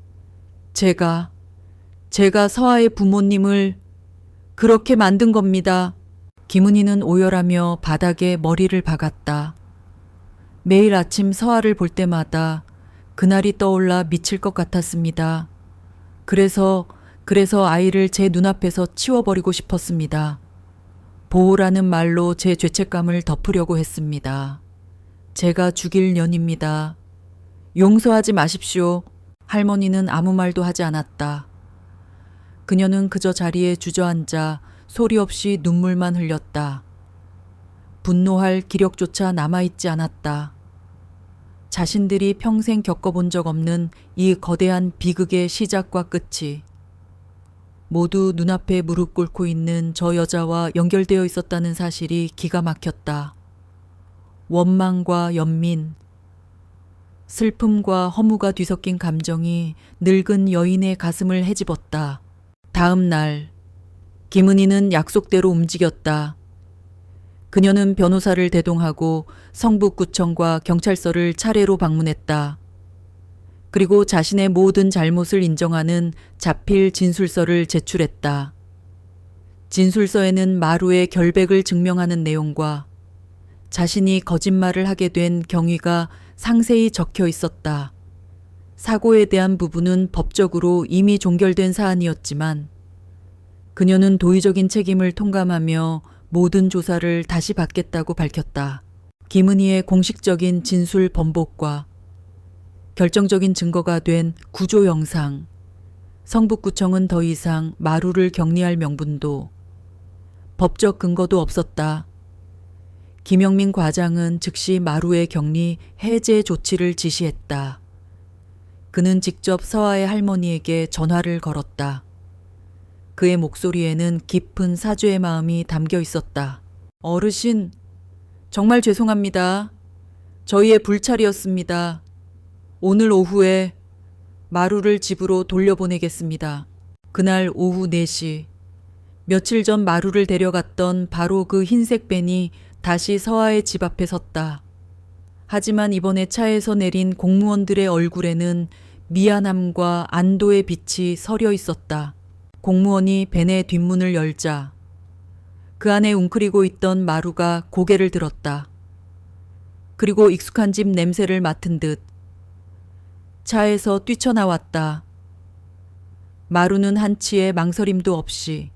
제가 서아의 부모님을 그렇게 만든 겁니다. 김은희는 오열하며 바닥에 머리를 박았다. 매일 아침 서아를 볼 때마다 그날이 떠올라 미칠 것 같았습니다. 그래서 아이를 제 눈앞에서 치워버리고 싶었습니다. 보호라는 말로 제 죄책감을 덮으려고 했습니다. 제가 죽일 년입니다. 용서하지 마십시오. 할머니는 아무 말도 하지 않았다. 그녀는 그저 자리에 주저앉아 소리 없이 눈물만 흘렸다. 분노할 기력조차 남아있지 않았다. 자신들이 평생 겪어본 적 없는 이 거대한 비극의 시작과 끝이 모두 눈앞에 무릎 꿇고 있는 저 여자와 연결되어 있었다는 사실이 기가 막혔다. 원망과 연민, 슬픔과 허무가 뒤섞인 감정이 늙은 여인의 가슴을 헤집었다. 다음 날, 김은희는 약속대로 움직였다. 그녀는 변호사를 대동하고 성북구청과 경찰서를 차례로 방문했다. 그리고 자신의 모든 잘못을 인정하는 자필 진술서를 제출했다. 진술서에는 마루의 결백을 증명하는 내용과 자신이 거짓말을 하게 된 경위가 상세히 적혀 있었다. 사고에 대한 부분은 법적으로 이미 종결된 사안이었지만 그녀는 도의적인 책임을 통감하며 모든 조사를 다시 받겠다고 밝혔다. 김은희의 공식적인 진술 번복과 결정적인 증거가 된 구조 영상, 성북구청은 더 이상 마루를 격리할 명분도 법적 근거도 없었다. 김영민 과장은 즉시 마루의 격리 해제 조치를 지시했다. 그는 직접 서아의 할머니에게 전화를 걸었다. 그의 목소리에는 깊은 사죄의 마음이 담겨 있었다. 어르신, 정말 죄송합니다. 저희의 불찰이었습니다. 오늘 오후에 마루를 집으로 돌려보내겠습니다. 그날 오후 4시, 며칠 전 마루를 데려갔던 바로 그 흰색 밴이 다시 서아의 집 앞에 섰다. 하지만 이번에 차에서 내린 공무원들의 얼굴에는 미안함과 안도의 빛이 서려 있었다. 공무원이 벤의 뒷문을 열자 그 안에 웅크리고 있던 마루가 고개를 들었다. 그리고 익숙한 집 냄새를 맡은 듯 차에서 뛰쳐나왔다. 마루는 한치의 망설임도 없이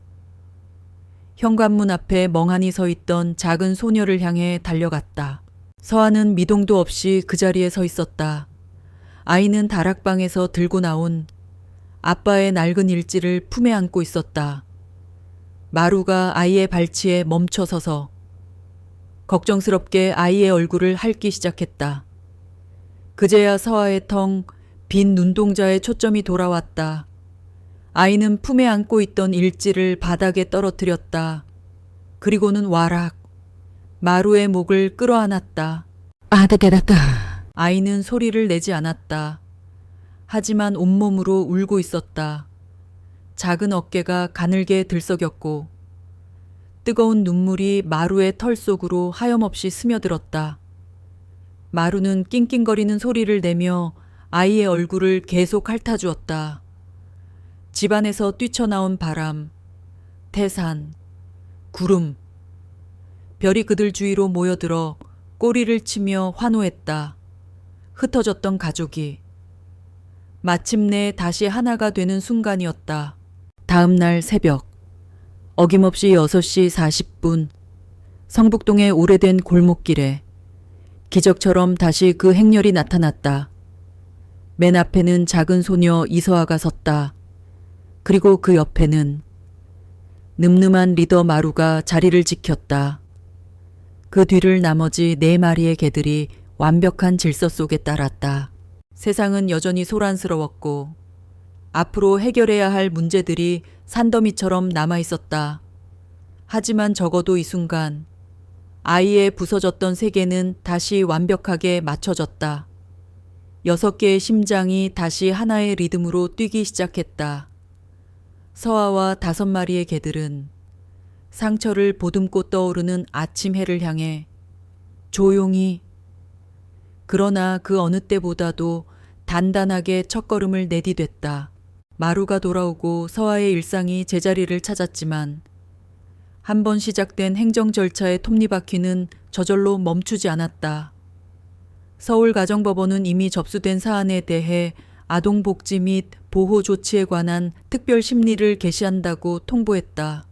현관문 앞에 멍하니 서 있던 작은 소녀를 향해 달려갔다. 서아는 미동도 없이 그 자리에 서 있었다. 아이는 다락방에서 들고 나온 아빠의 낡은 일지를 품에 안고 있었다. 마루가 아이의 발치에 멈춰 서서 걱정스럽게 아이의 얼굴을 핥기 시작했다. 그제야 서아의 텅 빈 눈동자에 초점이 돌아왔다. 아이는 품에 안고 있던 일지를 바닥에 떨어뜨렸다. 그리고는 와락 마루의 목을 끌어안았다. 아다다다다. 아이는 소리를 내지 않았다. 하지만 온몸으로 울고 있었다. 작은 어깨가 가늘게 들썩였고 뜨거운 눈물이 마루의 털 속으로 하염없이 스며들었다. 마루는 낑낑거리는 소리를 내며 아이의 얼굴을 계속 핥아주었다. 집안에서 뛰쳐나온 바람, 태산, 구름, 별이 그들 주위로 모여들어 꼬리를 치며 환호했다. 흩어졌던 가족이 마침내 다시 하나가 되는 순간이었다. 다음 날 새벽 어김없이 6시 40분 성북동의 오래된 골목길에 기적처럼 다시 그 행렬이 나타났다. 맨 앞에는 작은 소녀 이서아가 섰다. 그리고 그 옆에는 늠름한 리더 마루가 자리를 지켰다. 그 뒤를 나머지 4마리의 개들이 완벽한 질서 속에 따랐다. 세상은 여전히 소란스러웠고 앞으로 해결해야 할 문제들이 산더미처럼 남아있었다. 하지만 적어도 이 순간 아이의 부서졌던 세계는 다시 완벽하게 맞춰졌다. 6개의 심장이 다시 하나의 리듬으로 뛰기 시작했다. 서아와 5마리의 개들은 상처를 보듬고 떠오르는 아침 해를 향해 조용히 그러나 그 어느 때보다도 단단하게 첫걸음을 내디뎠다. 마루가 돌아오고 서아의 일상이 제자리를 찾았지만 한 번 시작된 행정 절차의 톱니바퀴는 저절로 멈추지 않았다. 서울가정법원은 이미 접수된 사안에 대해 아동복지 및 보호 조치에 관한 특별 심리를 개시한다고 통보했다.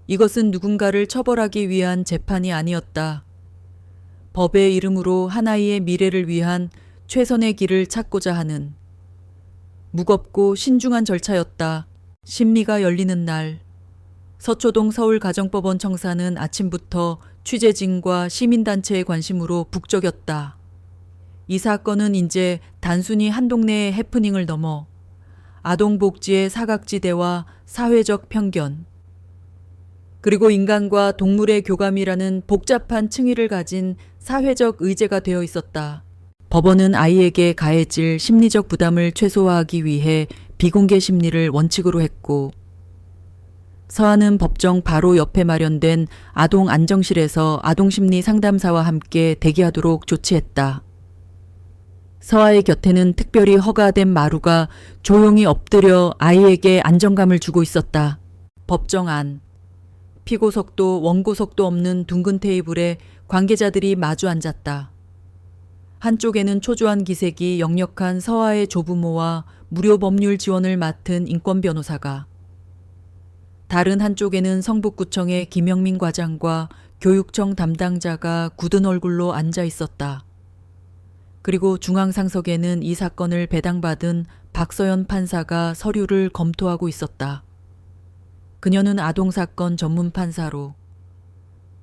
이것은 누군가를 처벌하기 위한 재판이 아니었다. 법의 이름으로 한 아이의 미래를 위한 최선의 길을 찾고자 하는 무겁고 신중한 절차였다. 심리가 열리는 날 서초동 서울가정법원 청사는 아침부터 취재진과 시민단체의 관심으로 북적였다. 이 사건은 이제 단순히 한 동네의 해프닝을 넘어 아동복지의 사각지대와 사회적 편견, 그리고 인간과 동물의 교감이라는 복잡한 층위를 가진 사회적 의제가 되어 있었다. 법원은 아이에게 가해질 심리적 부담을 최소화하기 위해 비공개 심리를 원칙으로 했고 서아는 법정 바로 옆에 마련된 아동안정실에서 아동심리 상담사와 함께 대기하도록 조치했다. 서아의 곁에는 특별히 허가된 마루가 조용히 엎드려 아이에게 안정감을 주고 있었다. 법정 안 피고석도 원고석도 없는 둥근 테이블에 관계자들이 마주 앉았다. 한쪽에는 초조한 기색이 역력한 서아의 조부모와 무료 법률 지원을 맡은 인권 변호사가, 다른 한쪽에는 성북구청의 김영민 과장과 교육청 담당자가 굳은 얼굴로 앉아 있었다. 그리고 중앙상석에는 이 사건을 배당받은 박서연 판사가 서류를 검토하고 있었다. 그녀는 아동사건 전문 판사로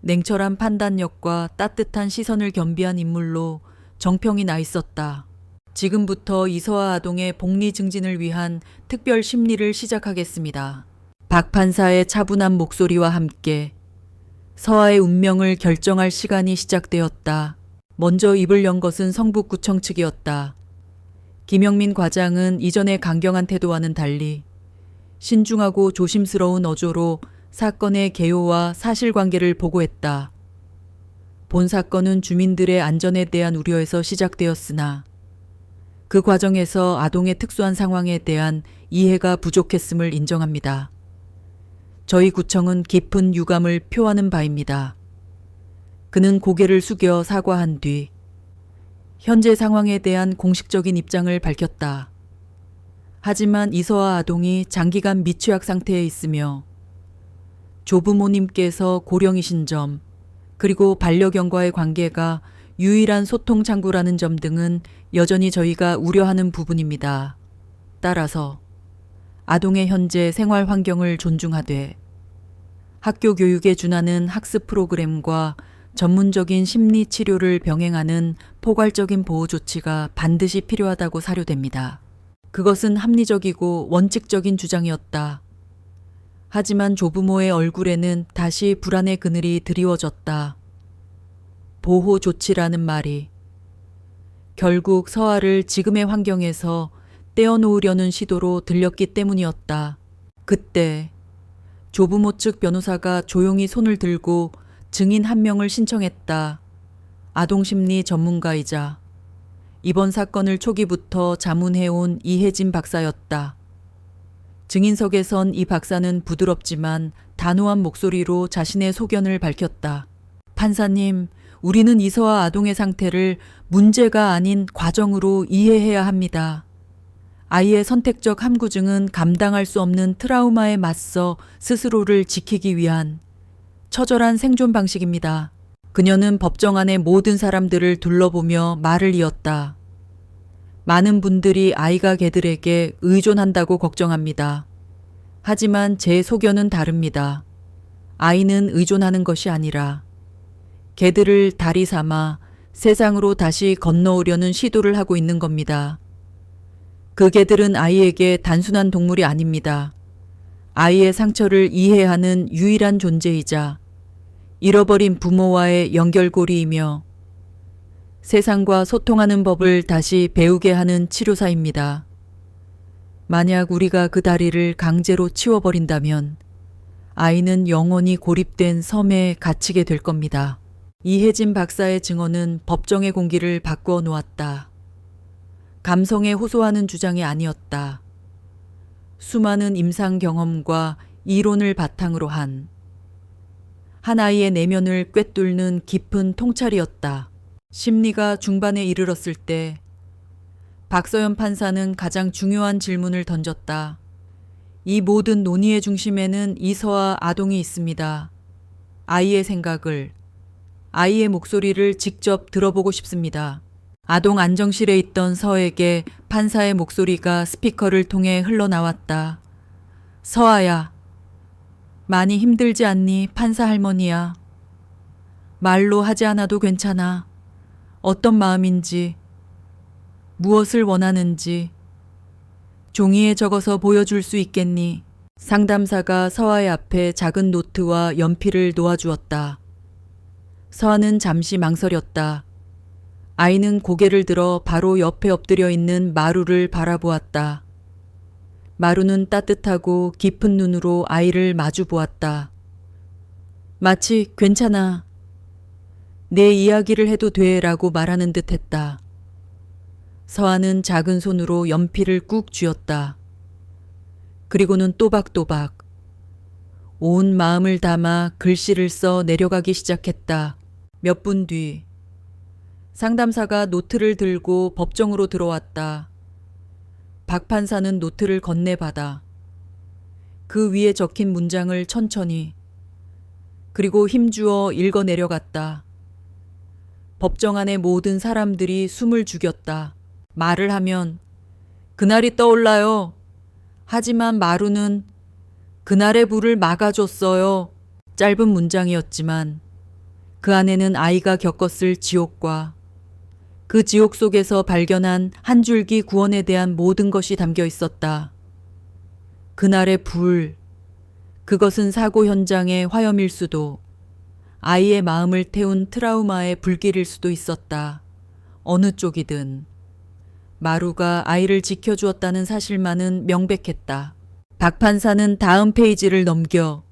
냉철한 판단력과 따뜻한 시선을 겸비한 인물로 정평이 나 있었다. 지금부터 이서아 아동의 복리 증진을 위한 특별 심리를 시작하겠습니다. 박 판사의 차분한 목소리와 함께 서아의 운명을 결정할 시간이 시작되었다. 먼저 입을 연 것은 성북구청 측이었다. 김영민 과장은 이전의 강경한 태도와는 달리 신중하고 조심스러운 어조로 사건의 개요와 사실관계를 보고했다. 본 사건은 주민들의 안전에 대한 우려에서 시작되었으나 그 과정에서 아동의 특수한 상황에 대한 이해가 부족했음을 인정합니다. 저희 구청은 깊은 유감을 표하는 바입니다. 그는 고개를 숙여 사과한 뒤 현재 상황에 대한 공식적인 입장을 밝혔다. 하지만 이서아 아동이 장기간 미취학 상태에 있으며 조부모님께서 고령이신 점, 그리고 반려견과의 관계가 유일한 소통 창구라는 점 등은 여전히 저희가 우려하는 부분입니다. 따라서 아동의 현재 생활 환경을 존중하되 학교 교육에 준하는 학습 프로그램과 전문적인 심리 치료를 병행하는 포괄적인 보호 조치가 반드시 필요하다고 사료됩니다. 그것은 합리적이고 원칙적인 주장이었다. 하지만 조부모의 얼굴에는 다시 불안의 그늘이 드리워졌다. 보호 조치라는 말이 결국 서아를 지금의 환경에서 떼어놓으려는 시도로 들렸기 때문이었다. 그때 조부모 측 변호사가 조용히 손을 들고 증인 한 명을 신청했다. 아동심리 전문가이자 이번 사건을 초기부터 자문해온 이혜진 박사였다. 증인석에 선 이 박사는 부드럽지만 단호한 목소리로 자신의 소견을 밝혔다. 판사님, 우리는 이서아 아동의 상태를 문제가 아닌 과정으로 이해해야 합니다. 아이의 선택적 함구증은 감당할 수 없는 트라우마에 맞서 스스로를 지키기 위한 처절한 생존 방식입니다. 그녀는 법정 안의 모든 사람들을 둘러보며 말을 이었다. 많은 분들이 아이가 개들에게 의존한다고 걱정합니다. 하지만 제 소견은 다릅니다. 아이는 의존하는 것이 아니라 개들을 다리 삼아 세상으로 다시 건너오려는 시도를 하고 있는 겁니다. 그 개들은 아이에게 단순한 동물이 아닙니다. 아이의 상처를 이해하는 유일한 존재이자 잃어버린 부모와의 연결고리이며 세상과 소통하는 법을 다시 배우게 하는 치료사입니다. 만약 우리가 그 다리를 강제로 치워버린다면 아이는 영원히 고립된 섬에 갇히게 될 겁니다. 이혜진 박사의 증언은 법정의 공기를 바꾸어 놓았다. 감성에 호소하는 주장이 아니었다. 수많은 임상 경험과 이론을 바탕으로 한 아이의 내면을 꿰뚫는 깊은 통찰이었다. 심리가 중반에 이르렀을 때 박서연 판사는 가장 중요한 질문을 던졌다. 이 모든 논의의 중심에는 이서아 아동이 있습니다. 아이의 생각을, 아이의 목소리를 직접 들어보고 싶습니다. 아동 안정실에 있던 서에게 판사의 목소리가 스피커를 통해 흘러나왔다. 서아야, 많이 힘들지 않니, 판사 할머니야. 말로 하지 않아도 괜찮아. 어떤 마음인지, 무엇을 원하는지 종이에 적어서 보여줄 수 있겠니? 상담사가 서아의 앞에 작은 노트와 연필을 놓아주었다. 서아는 잠시 망설였다. 아이는 고개를 들어 바로 옆에 엎드려 있는 마루를 바라보았다. 마루는 따뜻하고 깊은 눈으로 아이를 마주 보았다. 마치 괜찮아. 내 이야기를 해도 돼라고 말하는 듯 했다. 서아는 작은 손으로 연필을 꾹 쥐었다. 그리고는 또박또박 온 마음을 담아 글씨를 써 내려가기 시작했다. 몇 분 뒤 상담사가 노트를 들고 법정으로 들어왔다. 박 판사는 노트를 건네받아 그 위에 적힌 문장을 천천히 그리고 힘주어 읽어 내려갔다. 법정 안의 모든 사람들이 숨을 죽였다. 말을 하면 그날이 떠올라요. 하지만 마루는 그날의 불을 막아줬어요. 짧은 문장이었지만 그 안에는 아이가 겪었을 지옥과 그 지옥 속에서 발견한 한 줄기 구원에 대한 모든 것이 담겨 있었다. 그날의 불, 그것은 사고 현장의 화염일 수도 아이의 마음을 태운 트라우마의 불길일 수도 있었다. 어느 쪽이든 마루가 아이를 지켜주었다는 사실만은 명백했다. 박 판사는 다음 페이지를 넘겨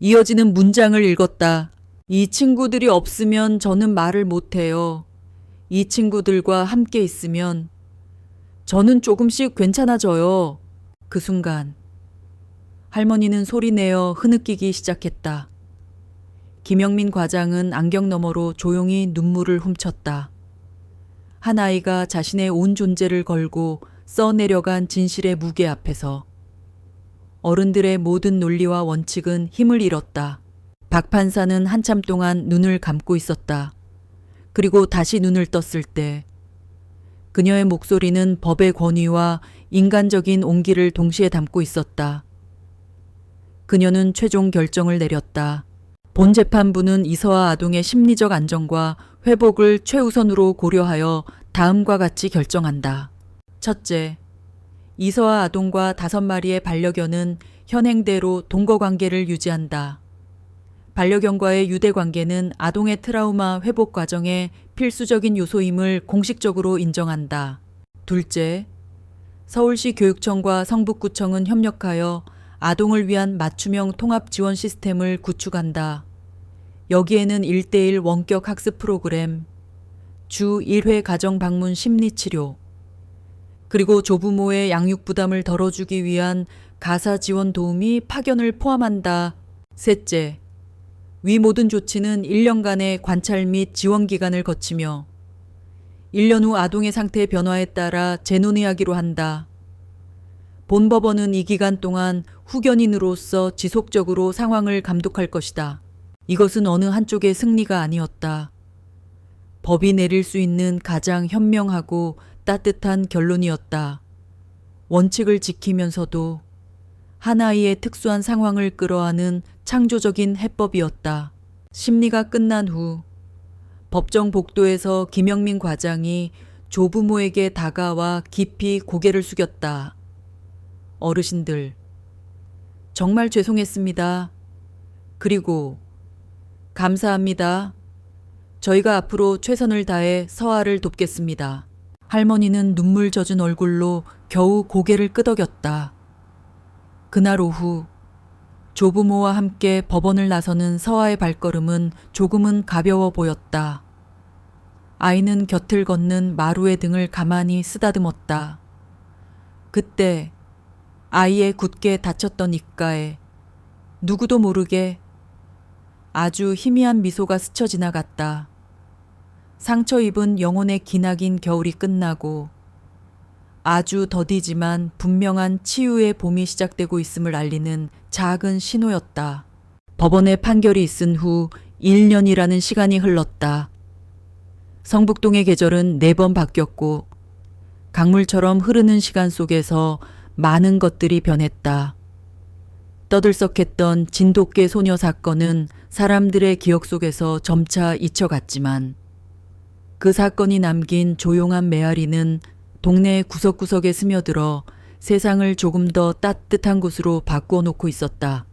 이어지는 문장을 읽었다. 이 친구들이 없으면 저는 말을 못해요. 이 친구들과 함께 있으면 저는 조금씩 괜찮아져요. 그 순간 할머니는 소리내어 흐느끼기 시작했다. 김영민 과장은 안경 너머로 조용히 눈물을 훔쳤다. 한 아이가 자신의 온 존재를 걸고 써내려간 진실의 무게 앞에서 어른들의 모든 논리와 원칙은 힘을 잃었다. 박 판사는 한참 동안 눈을 감고 있었다. 그리고 다시 눈을 떴을 때 그녀의 목소리는 법의 권위와 인간적인 온기를 동시에 담고 있었다. 그녀는 최종 결정을 내렸다. 본 재판부는 이서아 아동의 심리적 안정과 회복을 최우선으로 고려하여 다음과 같이 결정한다. 첫째, 이서아 아동과 5마리의 반려견은 현행대로 동거관계를 유지한다. 반려견과의 유대관계는 아동의 트라우마 회복 과정의 필수적인 요소임을 공식적으로 인정한다. 둘째, 서울시 교육청과 성북구청은 협력하여 아동을 위한 맞춤형 통합 지원 시스템을 구축한다. 여기에는 1:1 원격 학습 프로그램, 주 1회 가정 방문 심리치료, 그리고 조부모의 양육 부담을 덜어주기 위한 가사 지원 도우미 파견을 포함한다. 셋째, 위 모든 조치는 1년간의 관찰 및 지원 기간을 거치며 1년 후 아동의 상태 변화에 따라 재논의하기로 한다. 본 법원은 이 기간 동안 후견인으로서 지속적으로 상황을 감독할 것이다. 이것은 어느 한쪽의 승리가 아니었다. 법이 내릴 수 있는 가장 현명하고 따뜻한 결론이었다. 원칙을 지키면서도 한 아이의 특수한 상황을 끌어안은 창조적인 해법이었다. 심리가 끝난 후 법정 복도에서 김영민 과장이 조부모에게 다가와 깊이 고개를 숙였다. 어르신들, 정말 죄송했습니다. 그리고 감사합니다. 저희가 앞으로 최선을 다해 서아를 돕겠습니다. 할머니는 눈물 젖은 얼굴로 겨우 고개를 끄덕였다. 그날 오후 조부모와 함께 법원을 나서는 서아의 발걸음은 조금은 가벼워 보였다. 아이는 곁을 걷는 마루의 등을 가만히 쓰다듬었다. 그때 아이의 굳게 닫혔던 입가에 누구도 모르게 아주 희미한 미소가 스쳐 지나갔다. 상처 입은 영혼의 기나긴 겨울이 끝나고 아주 더디지만 분명한 치유의 봄이 시작되고 있음을 알리는 작은 신호였다. 법원의 판결이 있은 후 1년이라는 시간이 흘렀다. 성북동의 계절은 4번 바뀌었고 강물처럼 흐르는 시간 속에서 많은 것들이 변했다. 떠들썩했던 진돗개 소녀 사건은 사람들의 기억 속에서 점차 잊혀갔지만 그 사건이 남긴 조용한 메아리는 동네 구석구석에 스며들어 세상을 조금 더 따뜻한 곳으로 바꾸어 놓고 있었다.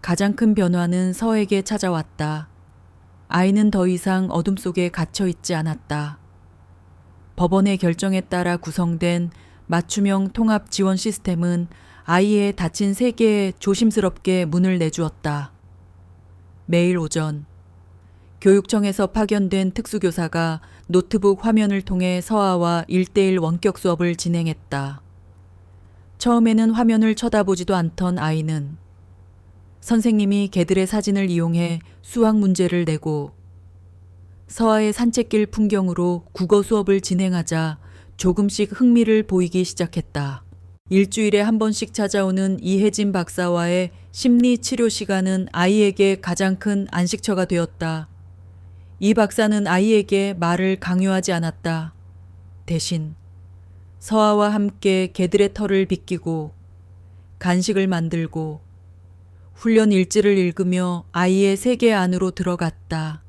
가장 큰 변화는 서에게 찾아왔다. 아이는 더 이상 어둠 속에 갇혀 있지 않았다. 법원의 결정에 따라 구성된 맞춤형 통합 지원 시스템은 아이의 닫힌 세계에 조심스럽게 문을 내주었다. 매일 오전 교육청에서 파견된 특수교사가 노트북 화면을 통해 서아와 1:1 원격 수업을 진행했다. 처음에는 화면을 쳐다보지도 않던 아이는 선생님이 개들의 사진을 이용해 수학 문제를 내고 서아의 산책길 풍경으로 국어 수업을 진행하자 조금씩 흥미를 보이기 시작했다. 일주일에 한 번씩 찾아오는 이혜진 박사와의 심리 치료 시간은 아이에게 가장 큰 안식처가 되었다. 이 박사는 아이에게 말을 강요하지 않았다. 대신 서아와 함께 개들의 털을 빗기고 간식을 만들고 훈련 일지를 읽으며 아이의 세계 안으로 들어갔다.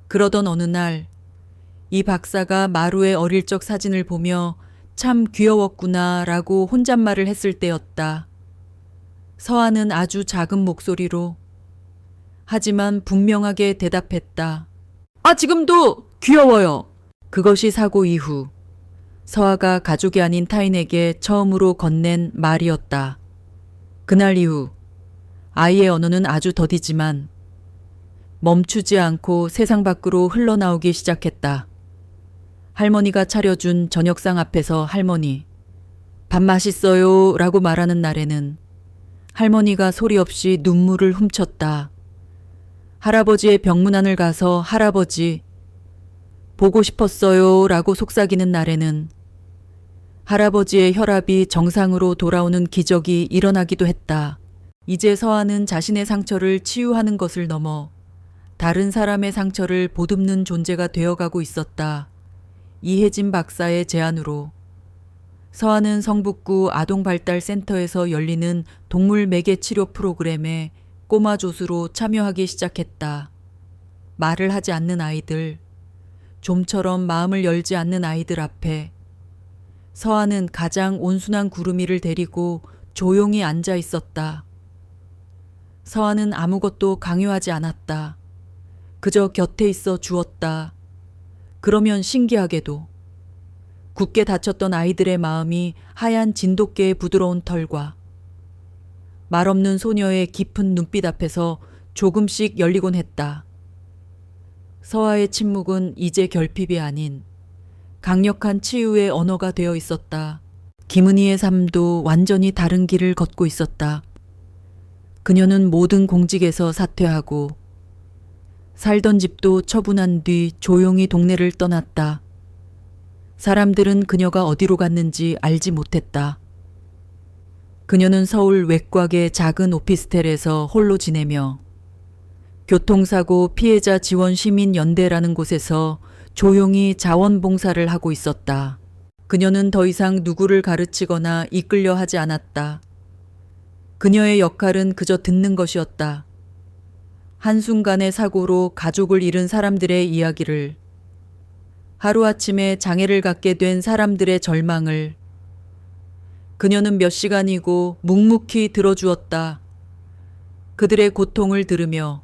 그러던 어느 날 이 박사가 마루의 어릴 적 사진을 보며 참 귀여웠구나 라고 혼잣말을 했을 때였다. 서아는 아주 작은 목소리로 하지만 분명하게 대답했다. 아, 지금도 귀여워요. 그것이 사고 이후 서아가 가족이 아닌 타인에게 처음으로 건넨 말이었다. 그날 이후 아이의 언어는 아주 더디지만 멈추지 않고 세상 밖으로 흘러나오기 시작했다. 할머니가 차려준 저녁상 앞에서 할머니, 밥 맛있어요 라고 말하는 날에는 할머니가 소리 없이 눈물을 훔쳤다. 할아버지의 병문안을 가서 할아버지 보고 싶었어요 라고 속삭이는 날에는 할아버지의 혈압이 정상으로 돌아오는 기적이 일어나기도 했다. 이제 서아는 자신의 상처를 치유하는 것을 넘어 다른 사람의 상처를 보듬는 존재가 되어가고 있었다. 이혜진 박사의 제안으로 서아는 성북구 아동발달센터에서 열리는 동물 매개 치료 프로그램에 꼬마 조수로 참여하기 시작했다. 말을 하지 않는 아이들, 좀처럼 마음을 열지 않는 아이들 앞에 서아는 가장 온순한 구름이를 데리고 조용히 앉아 있었다. 서아는 아무것도 강요하지 않았다. 그저 곁에 있어 주었다. 그러면 신기하게도 굳게 닫혔던 아이들의 마음이 하얀 진돗개의 부드러운 털과 말없는 소녀의 깊은 눈빛 앞에서 조금씩 열리곤 했다. 서아의 침묵은 이제 결핍이 아닌 강력한 치유의 언어가 되어 있었다. 김은희의 삶도 완전히 다른 길을 걷고 있었다. 그녀는 모든 공직에서 사퇴하고 살던 집도 처분한 뒤 조용히 동네를 떠났다. 사람들은 그녀가 어디로 갔는지 알지 못했다. 그녀는 서울 외곽의 작은 오피스텔에서 홀로 지내며 교통사고 피해자 지원 시민연대라는 곳에서 조용히 자원봉사를 하고 있었다. 그녀는 더 이상 누구를 가르치거나 이끌려 하지 않았다. 그녀의 역할은 그저 듣는 것이었다. 한순간의 사고로 가족을 잃은 사람들의 이야기를, 하루아침에 장애를 갖게 된 사람들의 절망을 그녀는 몇 시간이고 묵묵히 들어주었다. 그들의 고통을 들으며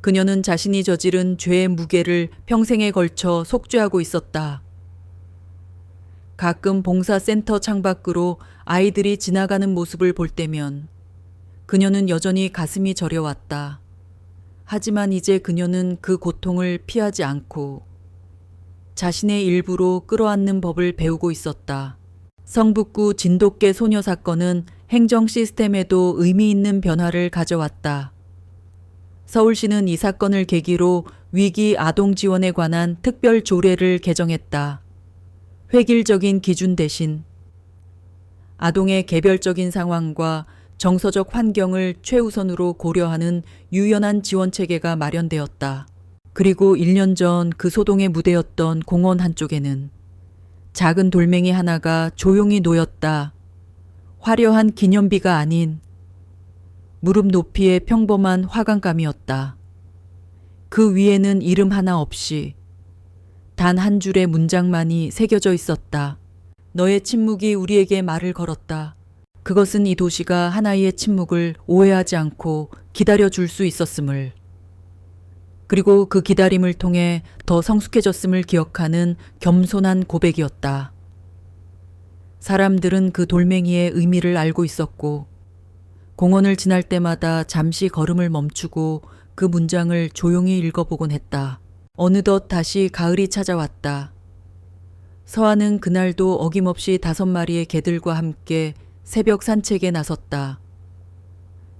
그녀는 자신이 저지른 죄의 무게를 평생에 걸쳐 속죄하고 있었다. 가끔 봉사센터 창밖으로 아이들이 지나가는 모습을 볼 때면 그녀는 여전히 가슴이 저려왔다. 하지만 이제 그녀는 그 고통을 피하지 않고 자신의 일부로 끌어안는 법을 배우고 있었다. 성북구 진돗개 소녀 사건은 행정 시스템에도 의미 있는 변화를 가져왔다. 서울시는 이 사건을 계기로 위기 아동 지원에 관한 특별 조례를 개정했다. 획일적인 기준 대신 아동의 개별적인 상황과 정서적 환경을 최우선으로 고려하는 유연한 지원 체계가 마련되었다. 그리고 1년 전 그 소동의 무대였던 공원 한쪽에는 작은 돌멩이 하나가 조용히 놓였다. 화려한 기념비가 아닌 무릎 높이의 평범한 화관감이었다. 그 위에는 이름 하나 없이 단 한 줄의 문장만이 새겨져 있었다. 너의 침묵이 우리에게 말을 걸었다. 그것은 이 도시가 하나의 침묵을 오해하지 않고 기다려줄 수 있었음을, 그리고 그 기다림을 통해 더 성숙해졌음을 기억하는 겸손한 고백이었다. 사람들은 그 돌멩이의 의미를 알고 있었고 공원을 지날 때마다 잠시 걸음을 멈추고 그 문장을 조용히 읽어보곤 했다. 어느덧 다시 가을이 찾아왔다. 서아는 그날도 어김없이 5마리의 개들과 함께 새벽 산책에 나섰다.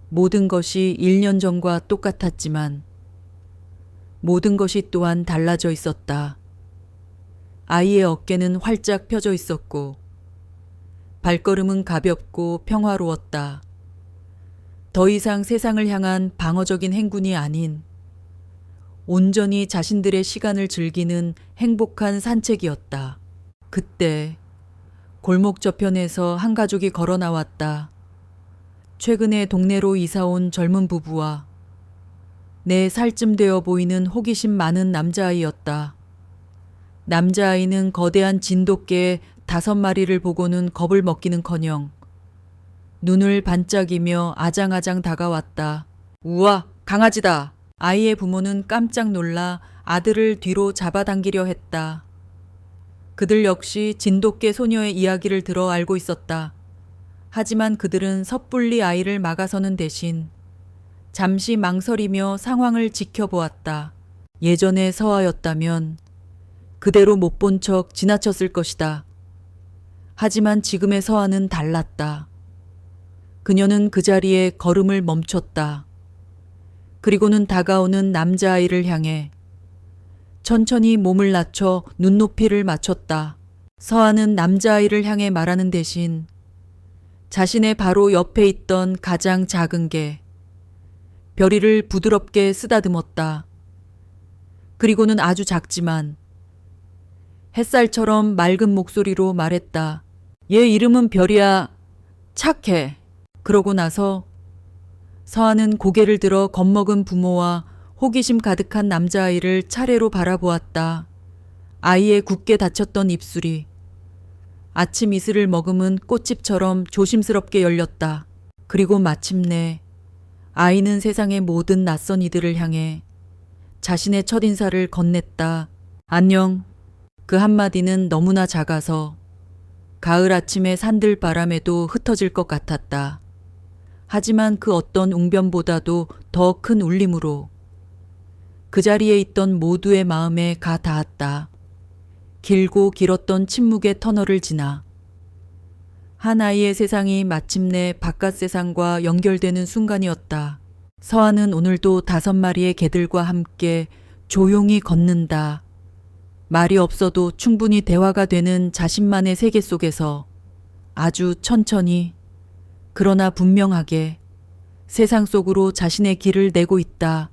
모든 것이 1년 전과 똑같았지만 모든 것이 또한 달라져 있었다. 아이의 어깨는 활짝 펴져 있었고 발걸음은 가볍고 평화로웠다. 더 이상 세상을 향한 방어적인 행군이 아닌 온전히 자신들의 시간을 즐기는 행복한 산책이었다. 그때 골목 저편에서 한 가족이 걸어 나왔다. 최근에 동네로 이사온 젊은 부부와 4살쯤 되어 보이는 호기심 많은 남자아이였다. 남자아이는 거대한 진돗개의 5마리를 보고는 겁을 먹기는커녕 눈을 반짝이며 아장아장 다가왔다. 우와, 강아지다. 아이의 부모는 깜짝 놀라 아들을 뒤로 잡아당기려 했다. 그들 역시 진돗개 소녀의 이야기를 들어 알고 있었다. 하지만 그들은 섣불리 아이를 막아서는 대신 잠시 망설이며 상황을 지켜보았다. 예전의 서아였다면 그대로 못 본 척 지나쳤을 것이다. 하지만 지금의 서아는 달랐다. 그녀는 그 자리에 걸음을 멈췄다. 그리고는 다가오는 남자아이를 향해 천천히 몸을 낮춰 눈높이를 맞췄다. 서아는 남자아이를 향해 말하는 대신 자신의 바로 옆에 있던 가장 작은 개, 별이를 부드럽게 쓰다듬었다. 그리고는 아주 작지만 햇살처럼 맑은 목소리로 말했다. 얘 이름은 별이야. 착해. 그러고 나서 서아는 고개를 들어 겁먹은 부모와 호기심 가득한 남자아이를 차례로 바라보았다. 아이의 굳게 닫혔던 입술이 아침 이슬을 머금은 꽃집처럼 조심스럽게 열렸다. 그리고 마침내 아이는 세상의 모든 낯선 이들을 향해 자신의 첫인사를 건넸다. 안녕. 그 한마디는 너무나 작아서 가을 아침의 산들 바람에도 흩어질 것 같았다. 하지만 그 어떤 웅변보다도 더 큰 울림으로 그 자리에 있던 모두의 마음에 가 닿았다. 길고 길었던 침묵의 터널을 지나 한 아이의 세상이 마침내 바깥 세상과 연결되는 순간이었다. 서아는 오늘도 5마리의 개들과 함께 조용히 걷는다. 말이 없어도 충분히 대화가 되는 자신만의 세계 속에서 아주 천천히 그러나 분명하게 세상 속으로 자신의 길을 내고 있다.